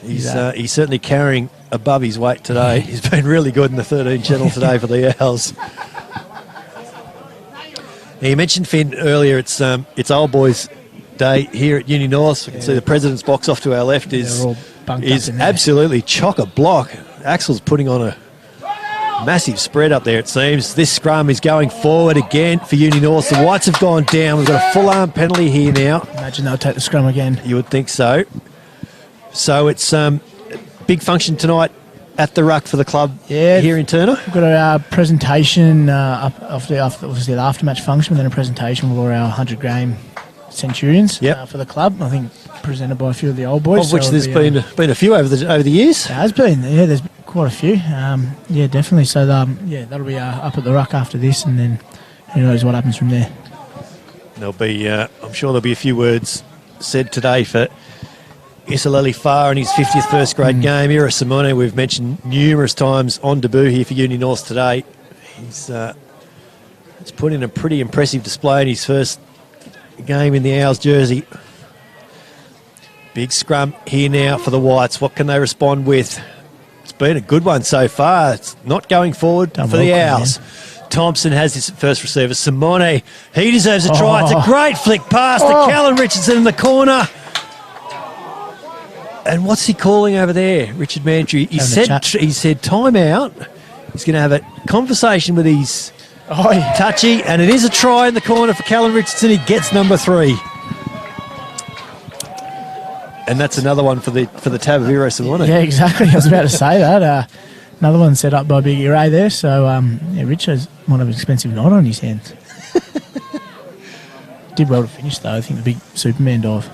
he's certainly carrying above his weight today. He's been really good in the 13 channel today for the Owls. Now, you mentioned, Finn, earlier, it's Old Boys Day here at Uni North. We can see the President's box off to our left is absolutely chock-a-block. Axel's putting on a massive spread up there, it seems. This scrum is going forward again for Uni North. The Whites have gone down. We've got a full-arm penalty here now. Imagine they'll take the scrum again. You would think so. So it's big function tonight at the ruck for the club here in Turner. We've got our presentation after the after-match function, and then a presentation with all our 100-game Centurions for the club. I think presented by a few of the old boys. Of which there's been a few over the years. There has been. Yeah, there's quite a few. Yeah, definitely. So that'll be up at the ruck after this, and then who knows what happens from there. There'll be, I'm sure there'll be a few words said today for Isaleli Farr in his 50th first grade game. Ira Simone, we've mentioned numerous times on debut here for Uni North today. He's put in a pretty impressive display in his first game in the Owls jersey. Big scrum here now for the Whites. What can they respond with? It's been a good one so far. It's not going forward for the Owls. Thompson has his first receiver. Simone, he deserves a try. It's a great flick pass to Callum Richardson in the corner. And what's he calling over there, Richard Mantry? He said timeout. He's going to have a conversation with his touchy, and it is a try in the corner for Callum Richardson. He gets number 3. And that's another one for the tab of Iro Simone. Yeah, exactly. I was about to say that. Another one set up by Big Ray there. So, Richards might have an expensive knot on his hands. Did well to finish, though. I think the big Superman dive.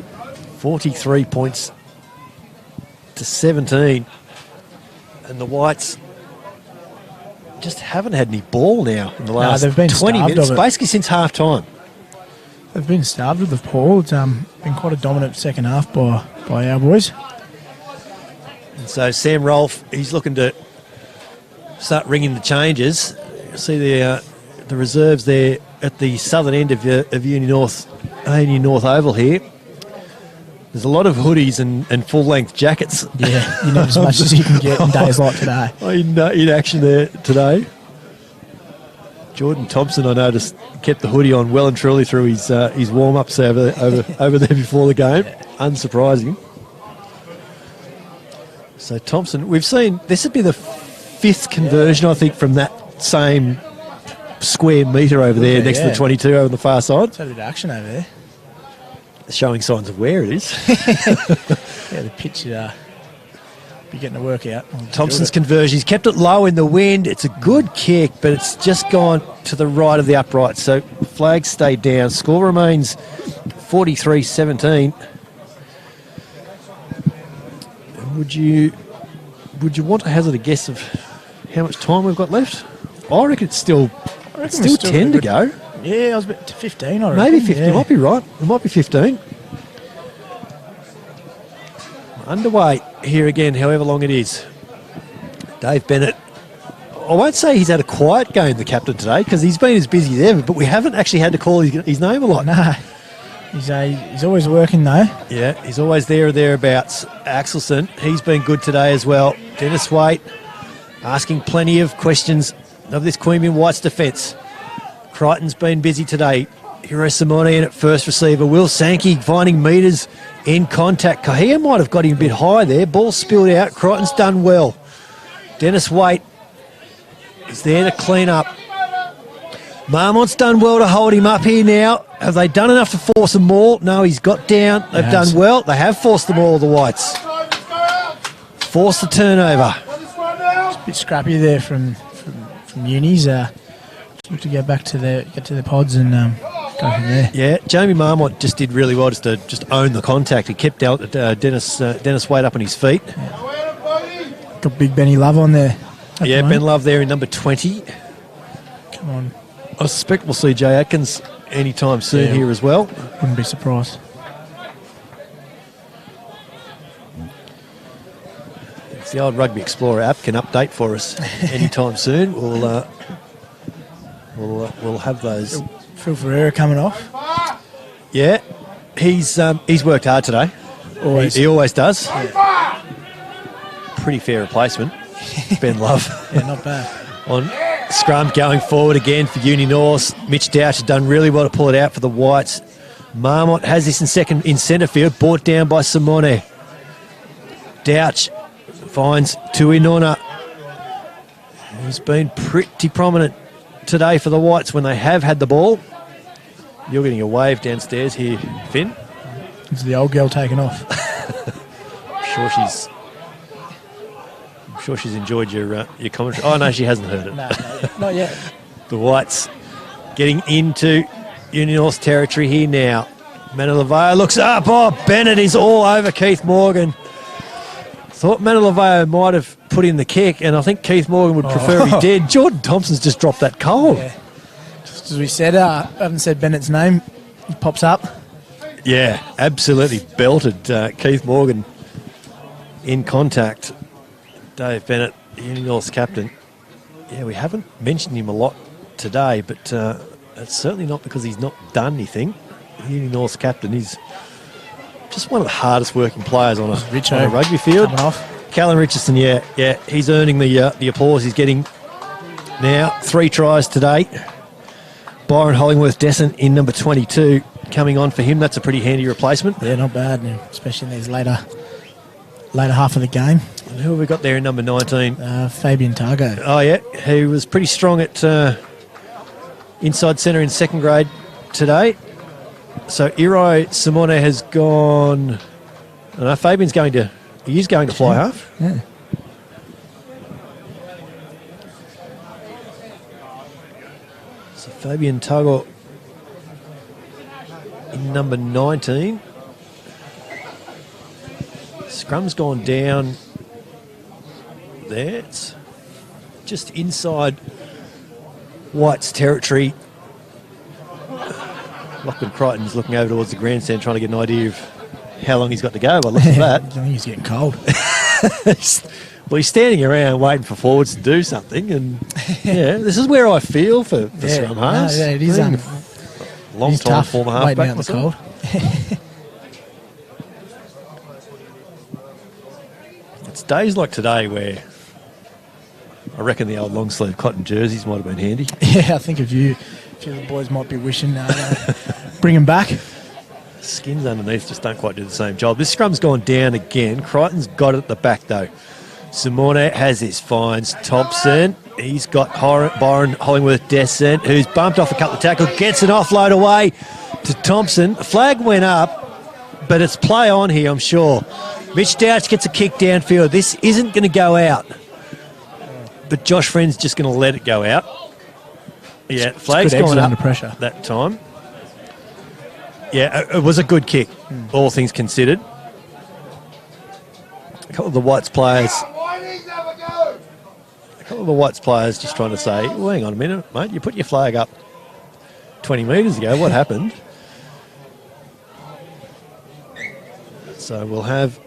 43 points to 17. And the Whites just haven't had any ball now in the last they've been 20 minutes, basically since half-time. They've been starved of the ball. It's been quite a dominant second half by our boys. And so Sam Rolfe, he's looking to start ringing the changes. You'll see the reserves there at the southern end of Uni North Oval here. There's a lot of hoodies and full-length jackets. Yeah, you need as much as you can get in days like today. In action there today. Jordan Thompson, I noticed, kept the hoodie on well and truly through his warm-ups over there before the game. Unsurprising. So Thompson, we've seen, this would be the 5th conversion, I think, from that same square metre over there next to the 22 over on the far side. It's had a bit of action over there. Showing signs of where it is. Yeah, the pitch be getting a workout. Thompson's conversion, he's kept it low in the wind. It's a good kick, but it's just gone to the right of the upright. So flags stay down. Score remains 43-17. Would you want to hazard a guess of how much time we've got left? I reckon it's still 10 to go. Yeah, I was about to 15, I reckon. Maybe 15. Yeah. You might be right. It might be 15. Underway here again, however long it is. Dave Bennett. I won't say he's had a quiet game, the captain, today, because he's been as busy as ever, but we haven't actually had to call his name a lot. No. He's always working, though. Yeah, he's always there or thereabouts. Axelson, he's been good today as well. Dennis Waite asking plenty of questions of this Queanbeyan Whites defence. Crichton's been busy today. Hiro Simone in at first receiver. Will Sankey finding metres in contact. Kahia might have got him a bit high there. Ball spilled out. Crichton's done well. Dennis Waite is there to clean up. Marmont's done well to hold him up here now. Have they done enough to force them all? No, he's got down. They've done well. They have forced them all, the Whites. Force the turnover. It's a bit scrappy there from Unis. Look to get back to their pods and go from there. Yeah, Jamie Marmont just did really well just to own the contact. He kept out Dennis Waite up on his feet. Yeah. Got big Benny Love on there. Yeah, Ben Love there in number 20. Come on. I suspect we'll see Jay Atkins anytime soon here as well. Wouldn't be surprised. If the old Rugby Explorer app can update for us anytime soon, we'll have those. Phil Ferreira coming off. Yeah, he's worked hard today. Always. He always does. Yeah. Pretty fair replacement, Ben Love. Yeah, not bad. On scrum going forward again for Uni North. Mitch Douch has done really well to pull it out for the Whites. Marmont has this in centre field, brought down by Simone. Douch finds Tuinona, who's been pretty prominent today for the Whites when they have had the ball. You're getting a wave downstairs here, Finn. It's the old girl taking off. I'm sure she's enjoyed your commentary. Oh no, she hasn't heard it. No, not yet. The Whites getting into Uni North territory here now. Manilevao looks up. Oh, Bennett is all over Keith Morgan. Thought Manilevao might have put in the kick, and I think Keith Morgan would prefer he did. Jordan Thompson's just dropped that cold. Yeah. Just just as we said, I haven't said Bennett's name. He pops up. Yeah, absolutely belted Keith Morgan in contact. Dave Bennett, the Uni-Norths captain. Yeah, we haven't mentioned him a lot today, but it's certainly not because he's not done anything. The Uni-Norths captain is just one of the hardest working players on a rugby field. Coming off. Callan Richardson, yeah, he's earning the applause. He's getting now 3 tries today. Byron Hollingworth-Descent in number 22 coming on for him. That's a pretty handy replacement. Yeah, not bad, especially in these later half of the game. And who have we got there in number 19? Fabian Targo. Oh, yeah, who was pretty strong at inside centre in second grade today. So Iro Simone has gone... I don't know, Fabian's going to fly half. Yeah. So Fabian Targo in number 19. Scrum's gone down there. It's just inside White's territory. Lachlan Crichton's looking over towards the grandstand trying to get an idea of how long he's got to go by the looks of that. I think he's getting cold. Well, he's standing around waiting for forwards to do something, and yeah, this is where I feel for scrum halves. No, it is long time tough former waiting halfback out the myself. cold. It's days like today where I reckon the old long sleeve cotton jerseys might have been handy. Yeah, I think a few of the boys might be wishing bring him back. Skins underneath just don't quite do the same job. This scrum's gone down again. Crichton's got it at the back though. Simone has his fines. Thompson, he's got Byron Hollingworth-Descent, who's bumped off a couple of tackles, gets an offload away to Thompson. A flag went up, but it's play on here, I'm sure. Mitch Douch gets a kick downfield. This isn't going to go out, but Josh Friend's just going to let it go out. Yeah, flag's gone up under pressure that time. Yeah, it was a good kick, all things considered. A couple of the Whites players just trying to say, well, hang on a minute, mate, you put your flag up 20 metres ago, what happened? So we'll have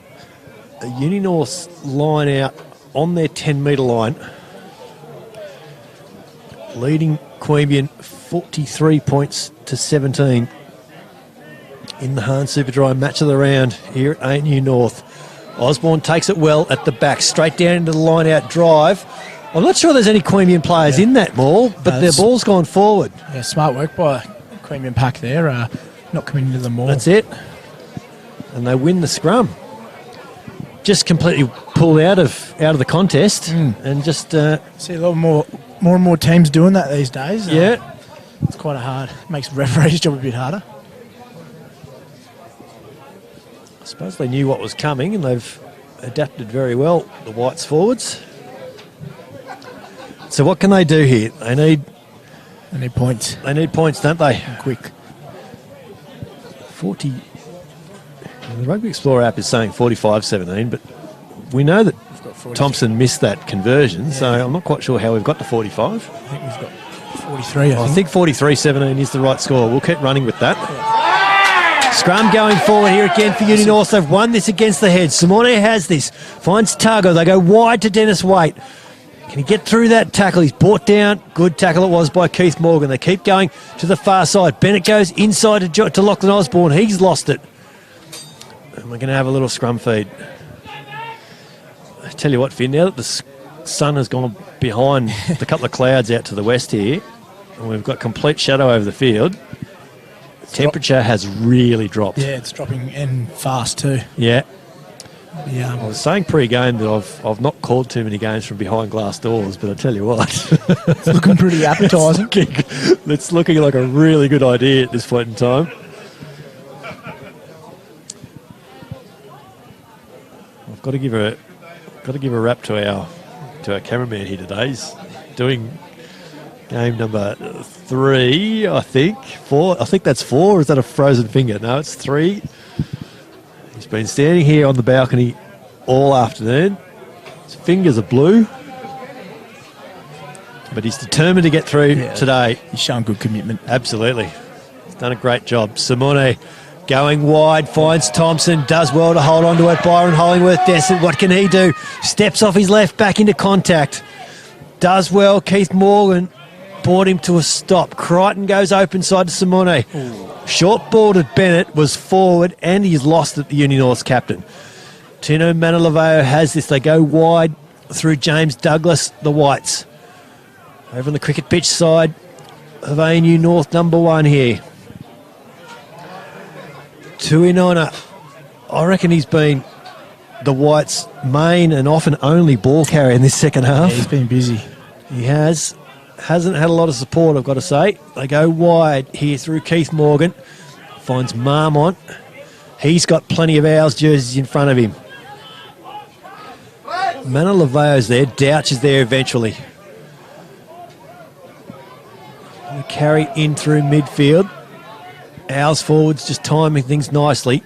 a Uni-Norths line out on their 10-metre line, leading Queanbeyan 43 points to 17 in the Hahn Superdry match of the round here at ANU North. Osborne takes it well at the back, straight down into the line-out drive. I'm not sure there's any Queanbeyan players in that maul, but their ball's gone forward. Yeah, smart work by Queanbeyan pack there, not coming into the maul. That's it. And they win the scrum. Just completely pulled out of the contest and just... See a lot more and more teams doing that these days. Yeah. It's quite hard. Makes the referee's job a bit harder. I suppose they knew what was coming and they've adapted very well, the Whites forwards. So what can they do here? They need points. They need points, don't they? Quick. 40. The Rugby Explorer app is saying 45-17, but we know that Thompson missed that conversion, so I'm not quite sure how we've got to 45. I think we've got 43, I think 43-17 is the right score. We'll keep running with that. Scrum going forward here again for Uni North. They've won this against the head. Simone has this. Finds Targo. They go wide to Dennis Waite. Can he get through that tackle? He's brought down. Good tackle it was by Keith Morgan. They keep going to the far side. Bennett goes inside to Lachlan Osborne. He's lost it. And we're going to have a little scrum feed. I tell you what, Finn, now that the sun has gone behind the couple of clouds out to the west here, and we've got complete shadow over the field, temperature has really dropped. Yeah, it's dropping and fast too. Yeah. Yeah. I was saying pre-game that I've not called too many games from behind glass doors, but I tell you what. It's looking pretty appetising. It's looking like a really good idea at this point in time. I've got to give a rap to our cameraman here today. He's doing game number 3, I think. 4. I think that's 4. Or is that a frozen finger? No, it's 3. He's been standing here on the balcony all afternoon. His fingers are blue. but he's determined to get through today. He's shown good commitment. Absolutely. He's done a great job. Simone going wide, finds Thompson, does well to hold on to it. Byron Hollingworth, Descent, what can he do? Steps off his left, back into contact. Does well. Keith Morgan brought him to a stop. Crichton goes open side to Simone. Short ball to Bennett, was forward, and he's lost at the Uni-Norths captain. Tino Manilaveo has this. They go wide through James Douglas, the Whites. Over on the cricket pitch side of ANU North, number 1 here. Tuinona, I reckon he's been the Whites' main and often only ball carrier in this second half. Yeah, he's been busy. He hasn't had a lot of support, I've got to say. They go wide here through Keith Morgan. Finds Marmont. He's got plenty of Owls jerseys in front of him. Manilaveo's there. Douch is there eventually. The carry in through midfield. Owls forwards just timing things nicely.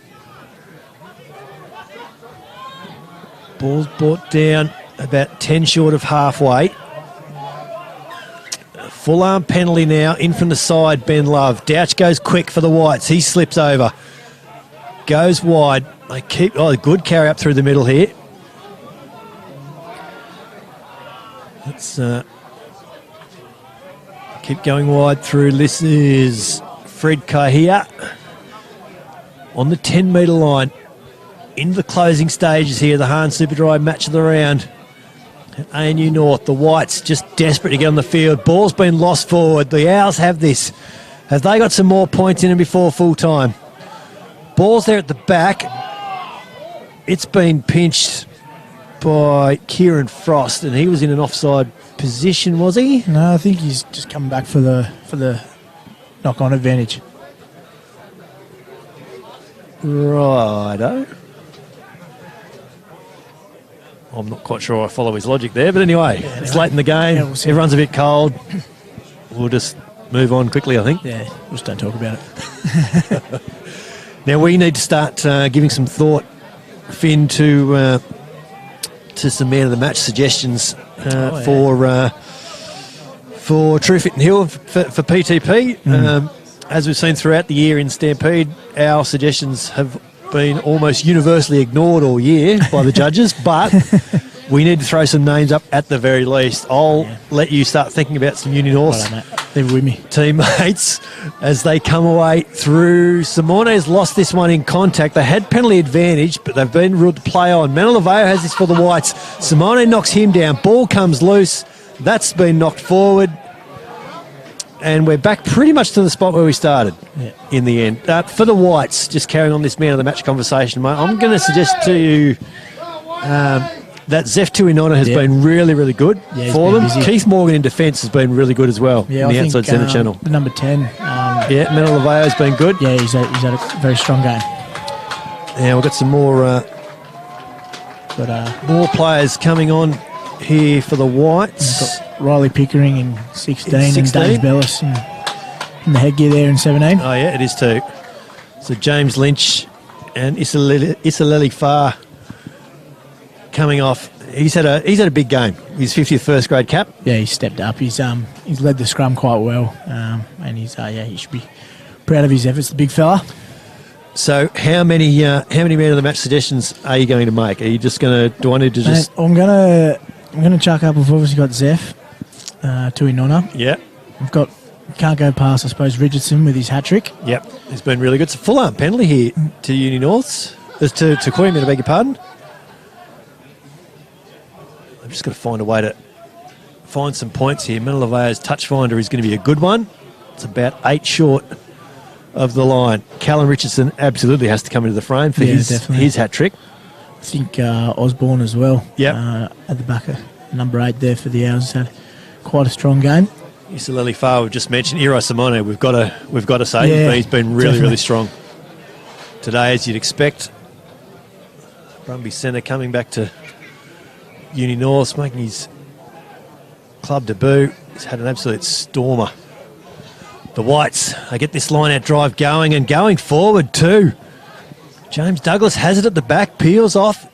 Ball's brought down about 10 short of halfway. Full arm penalty now. In from the side, Ben Love. Douch goes quick for the Whites. He slips over. Goes wide. They keep... Oh, good carry up through the middle here. Let's keep going wide through. This is Fred Kahia on the 10-metre line. In the closing stages here, the Hahn Superdry match of the round. At ANU North, the Whites just desperate to get on the field. Ball's been lost forward. The Owls have this. Have they got some more points in them before full time? Ball's there at the back. It's been pinched by Kieran Frost, and he was in an offside position, was he? No, I think he's just coming back for the knock-on advantage. Righto. I'm not quite sure I follow his logic there, but anyway, it's late in the game. Yeah, we'll see. Everyone's a bit cold. We'll just move on quickly, I think. Yeah, we'll just don't talk about it. Now we need to start giving some thought, Finn, to some man of the match suggestions for True Fit and Hill for PTP. As we've seen throughout the year in Stampede, our suggestions have been almost universally ignored all year by the judges, but we need to throw some names up at the very least. I'll let you start thinking about some Uni North Leave it with me. teammates as they come away through. Simone's lost this one in contact. They had penalty advantage, but they've been ruled to play on. Manilaveo has this for the Whites. Simone knocks him down. Ball comes loose. That's been knocked forward. And we're back pretty much to the spot where we started in the end. For the Whites, just carrying on this man of the match conversation, mate, I'm going to suggest to you that Zeph Tuinona has been really, really good for them. Busy. Keith Morgan in defence has been really good as well in the outside centre channel. The number 10. Manilaveo has been good. Yeah, he's had a very strong game. Yeah, we've got some more more players coming on here for the Whites. Riley Pickering in 16, and 16. Dave Bellis in the headgear there in 17. Oh, yeah, it is too. So James Lynch and Isaleli Farr coming off. He's had a big game. His 50th first grade cap. Yeah, he's stepped up. He's led the scrum quite well, and he should be proud of his efforts. The big fella. So how many man of the match suggestions are you going to make? Are you just going to? Do I need to just? I'm gonna chuck up. We've obviously got Zeph Tuinona. Yeah. Can't go past, I suppose, Richardson with his hat trick. Yep. He's been really good. It's a full arm penalty here to Uni-Norths. To Queanbeyan, I beg your pardon. I've just got to find a way to find some points here. Manilaveo's touch finder is going to be a good one. It's about 8 short of the line. Callum Richardson absolutely has to come into the frame for his hat trick. I think Osborne as well. Yeah. At the back of number 8 there for the Owls. Had quite a strong game. Isaleli Farr, we've just mentioned. Iro Simone, we've got to say he's been really, really strong today, as you'd expect. Brumby Centre coming back to Uni North, making his club debut. He's had an absolute stormer. The Whites, they get this line-out drive going and going forward too. James Douglas has it at the back, peels off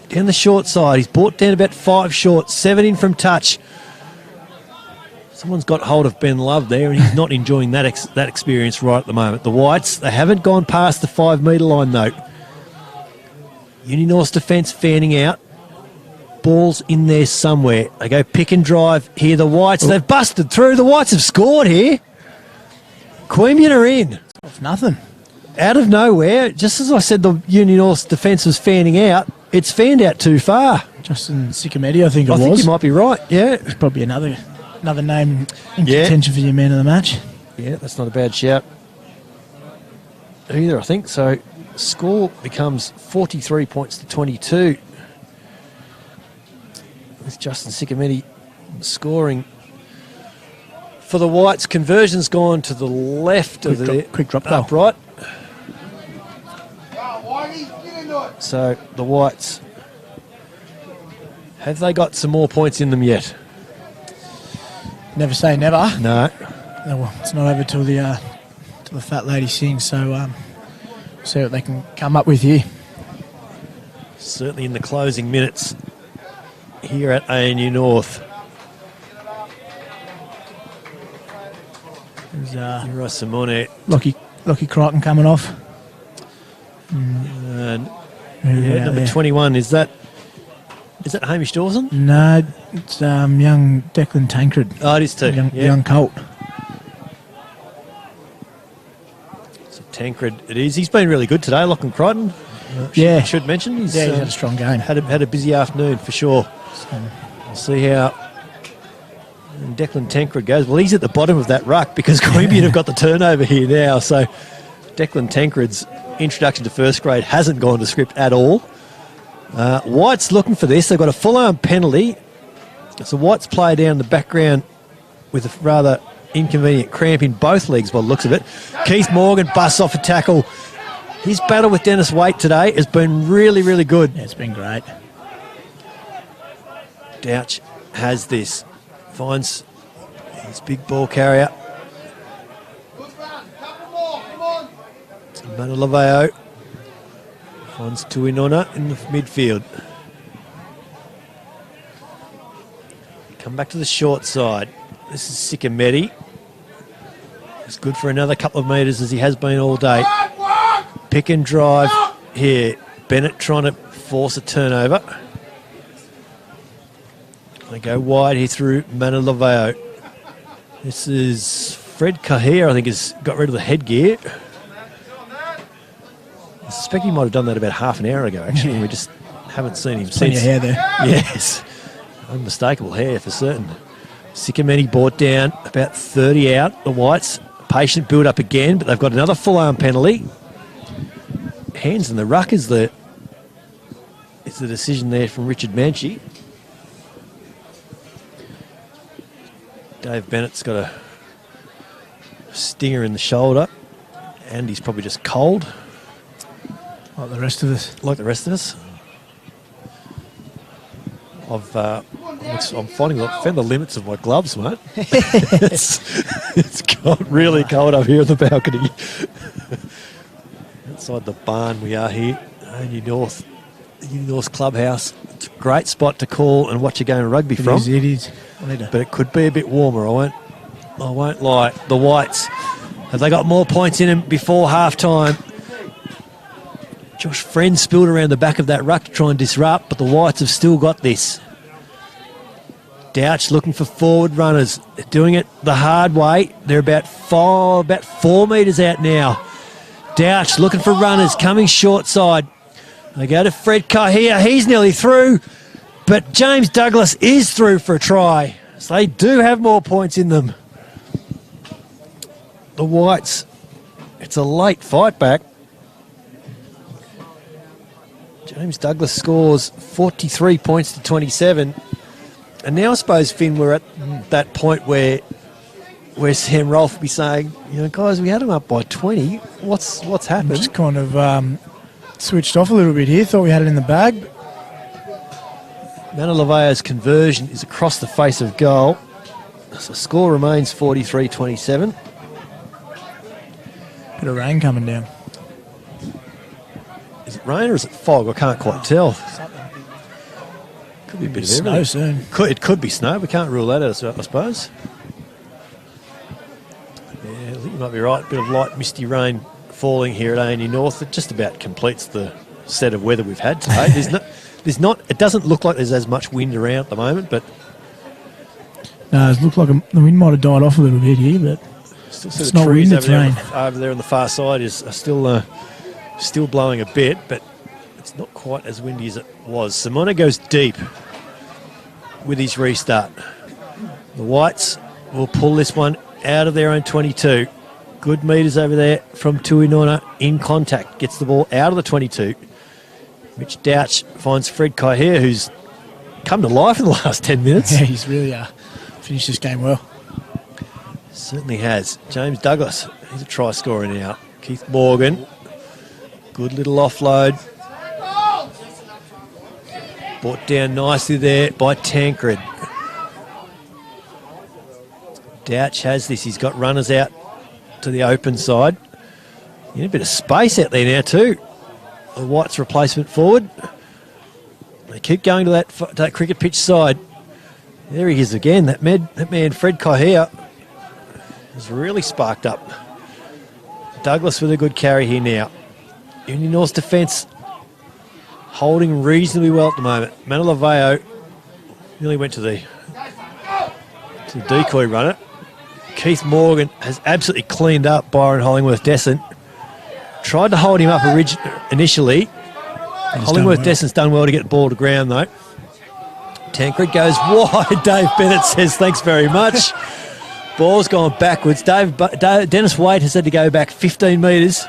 down the short side. He's brought down about 5 short, 7 in from touch. Someone's got hold of Ben Love there, and he's not enjoying that experience right at the moment. The Whites, they haven't gone past the 5 metre line, though. Uni North's defence fanning out. Ball's in there somewhere. They go pick and drive here. The Whites, they've busted through. The Whites have scored here. Queanbeyan are in. Off nothing. Out of nowhere, just as I said the Uni North's defence was fanning out, it's fanned out too far. Justin Sicamedi, I think it was. I think you might be right, yeah. It's probably another name in contention for your man of the match. Yeah, that's not a bad shout either, I think. So score becomes 43 points to 22. With Justin Sicamedi scoring for the Whites. Conversion's gone to the left of the quick drop goal. upright. So the Whites, have they got some more points in them yet? Never say never. No. No, well, it's not over till the fat lady sings. So see what they can come up with here. Certainly in the closing minutes here at ANU North. There's Simone. Lockie Crichton coming off. Number 21, is that Hamish Dawson? No, it's young Declan Tancred. Oh, it is too. Young Colt. So Tancred, it is. He's been really good today, Lachlan Crichton. Should mention. He's had a strong game. Had a busy afternoon for sure. We'll see how Declan Tancred goes. Well, he's at the bottom of that ruck because Queanbeyan have got the turnover here now. So Declan Tancred's introduction to first grade hasn't gone to script at all. White's looking for this. They've got a full-arm penalty. So White's play down the background with a rather inconvenient cramp in both legs by the looks of it. Keith Morgan busts off a tackle. His battle with Dennis Waite today has been really, really good. Yeah, it's been great. Douch has this. Finds his big ball carrier. Mana Laveo finds Tuinona in the midfield. Come back to the short side. This is Sicamedi. He's good for another couple of metres as he has been all day. Pick and drive here. Bennett trying to force a turnover. They go wide here through Mana Laveo. This is Fred Kahir, I think, has got rid of the headgear. I suspect he might have done that about half an hour ago, actually, and we just haven't seen him Plenty since. of hair there. Yes. Unmistakable hair for certain. Sicamedi brought down about 30 out. The Whites, patient build up again, but they've got another full arm penalty. Hands in the ruck is the decision there from Richard Manchie. Dave Bennett's got a stinger in the shoulder, and he's probably just cold. Like the rest of us. Like the rest of us. I'm finding I've found the limits of my gloves, mate. it's got really cold up here on the balcony. Outside the barn we are here, Uni North, Uni North's clubhouse. It's a great spot to call and watch a game of rugby from. It is. But it could be a bit warmer, I won't lie. The Whites, have they got more points in them before half-time? Josh Friend spilled around the back of that ruck to try and disrupt, but the Whites have still got this. Douch looking for forward runners. They're doing it the hard way. They're about 4 metres out now. Douch looking for runners, coming short side. They go to Fred Kahir. He's nearly through, but James Douglas is through for a try. So they do have more points in them. The Whites, it's a late fight back. James Douglas scores 43 points to 27. And now I suppose, Finn, we're at that point where Sam Rolfe will be saying, guys, we had him up by 20. What's happened? Just kind of switched off a little bit here. Thought we had it in the bag. Mana Laveo's conversion is across the face of goal. So score remains 43-27. Bit of rain coming down. Is it rain or is it fog? I can't quite tell. Could be a bit of Snow everything. soon. It could be snow. We can't rule that out, I suppose. Yeah, I think you might be right. A bit of light misty rain falling here at Uni North. It just about completes the set of weather we've had today. It doesn't look like there's as much wind around at the moment, but No, it looked like the wind might have died off a little bit here, but it's not wind, it's rain. Over there on the far side are still blowing a bit, but it's not quite as windy as it was. Simone goes deep with his restart. The Whites will pull this one out of their own 22. Good metres over there from Tuinona in contact. Gets the ball out of the 22. Mitch Douch finds Fred Kaihea, who's come to life in the last 10 minutes. Yeah, he's really finished this game well. Certainly has. James Douglas, he's a try scorer now. Keith Morgan, good little offload. Brought down nicely there by Tancred. Douch has this. He's got runners out to the open side. A bit of space out there now too. The White's replacement forward. They keep going to that cricket pitch side. There he is again. That man Fred Kaihea has really sparked up. Douglas with a good carry here now. Uni North's defence holding reasonably well at the moment. Manilaveo nearly went to the decoy runner. Keith Morgan has absolutely cleaned up Byron Hollingworth-Descent. Tried to hold him up initially. Hollingworth-Descent's done well to get the ball to ground though. Tancred goes wide. Dave Bennett says thanks very much. Ball's gone backwards. Dennis Wade has had to go back 15 metres.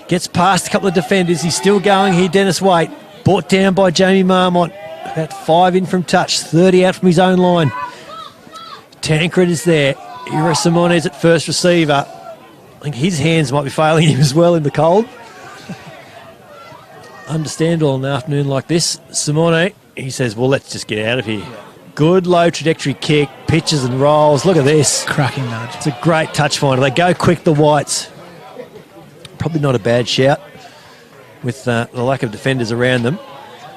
Gets past a couple of defenders. He's still going here, Dennis Wade. Brought down by Jamie Marmont. About 5 in from touch. 30 out from his own line. Tancred is there. Ira Simone's at first receiver. I think his hands might be failing him as well in the cold. Understandable on an afternoon like this. Simone, he says, well, let's just get out of here. Yeah. Good low trajectory kick, pitches and rolls. Look at this. Cracking nudge. It's a great touch finder. They go quick, the Whites. Probably not a bad shout with the lack of defenders around them.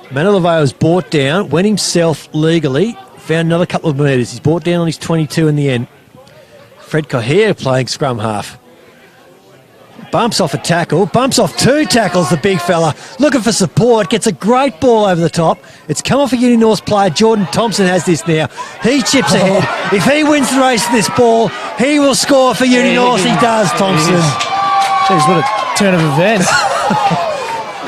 Manilaveo was brought down, went himself legally, found another couple of metres. He's brought down on his 22 in the end. Fred Kaihea playing scrum half. Bumps off a tackle, bumps off 2 tackles, the big fella. Looking for support, gets a great ball over the top. It's come off a Uni North player. Jordan Thompson has this now. He chips ahead. If he wins the race with this ball, he will score for Uni North. He does, Thompson. Jeez, what a turn of events.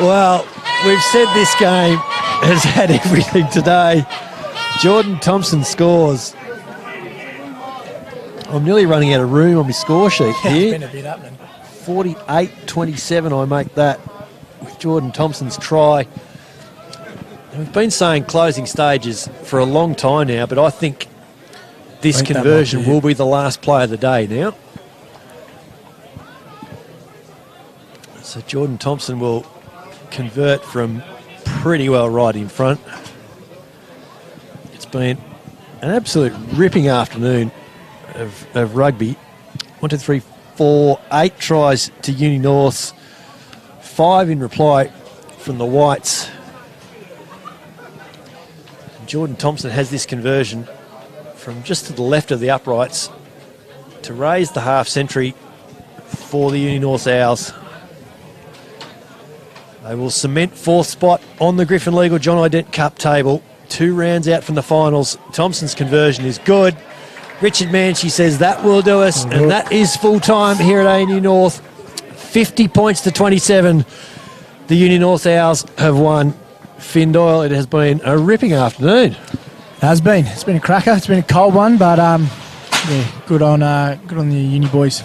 Well, we've said this game has had everything today. Jordan Thompson scores. I'm nearly running out of room on my score sheet here. It's been a bit up, man. 48-27, I make that with Jordan Thompson's try. And we've been saying closing stages for a long time now, but I think this conversion will be the last play of the day now. So Jordan Thompson will convert from pretty well right in front. It's been an absolute ripping afternoon of rugby. 1, 2, 3, 4, 8 tries to Uni North, 5 in reply from the Whites. Jordan Thompson has this conversion from just to the left of the uprights to raise the half century for the Uni North Owls. They will cement 4th spot on the Griffin Legal John I. Dent Cup table. 2 rounds out from the finals. Thompson's conversion is good. Richard Manchie says that will do us, and that is full time here at Uni North. 50 points to 27. The Uni North Owls have won. Finn Doyle, it has been a ripping afternoon. It has been. It's been a cracker. It's been a cold one, but yeah, good on the Uni boys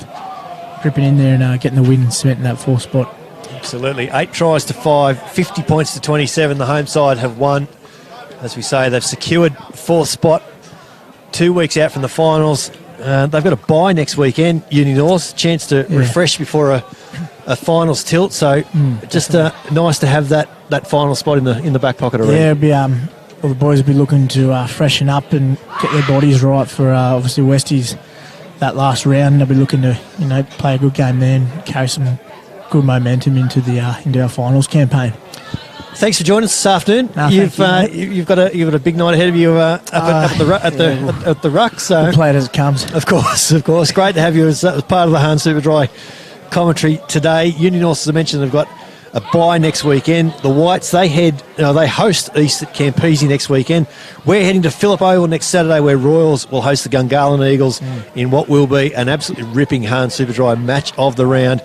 gripping in there and getting the win and cementing that 4th spot. Absolutely. 8 tries to 5, 50 points to 27. The home side have won. As we say, they've secured 4th spot. 2 weeks out from the finals. They've got a bye next weekend, Uni North. Chance to refresh before a finals tilt. So just nice to have that final spot in the back pocket already. Yeah, it'll be, all the boys will be looking to freshen up and get their bodies right for obviously Westies that last round. They'll be looking to play a good game there and carry some good momentum into our finals campaign. thanks for joining us this afternoon. No, you've thank you've got a big night ahead of you up at the ruck. So Play it as it comes. of course, great to have you as part of the Hahn Super Dry commentary today. Uni-Norths, as I mentioned, they've got a bye next weekend. The Whites, they host East at Campese next weekend. We're heading to Phillip Oval next Saturday, where Royals will host the Gungahlin Eagles in what will be an absolutely ripping Hahn Super Dry match of the round.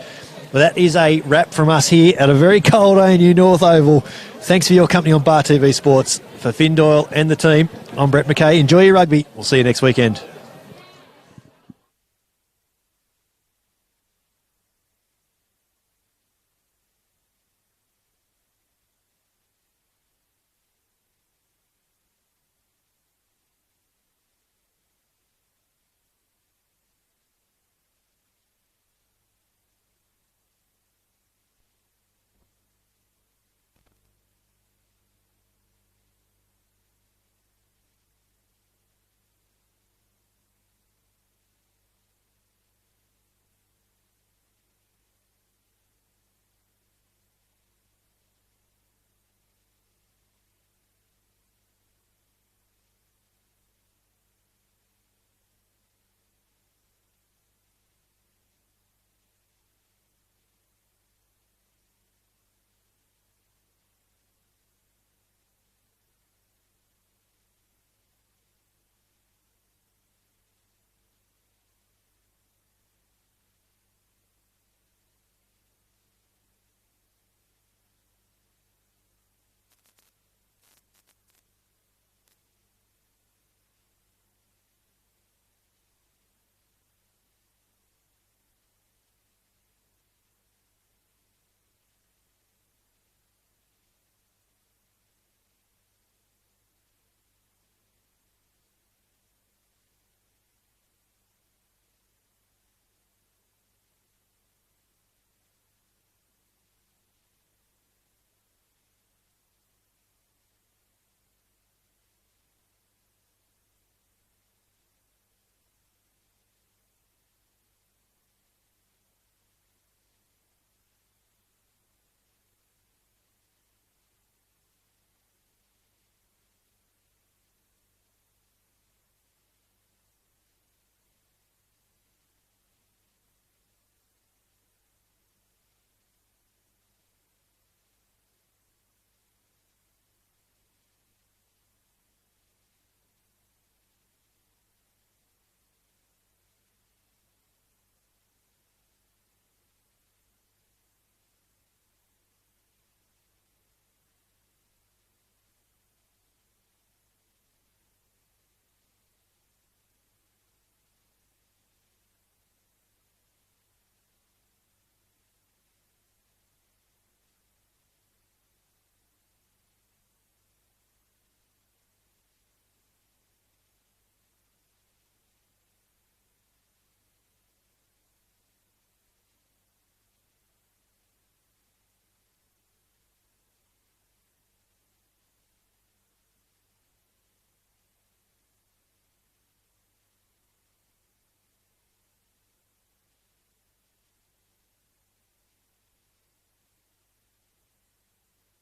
Well, that is a wrap from us here at a very cold ANU North Oval. Thanks for your company on Bar TV Sports. For Finn Doyle and the team, I'm Brett McKay. Enjoy your rugby. We'll see you next weekend.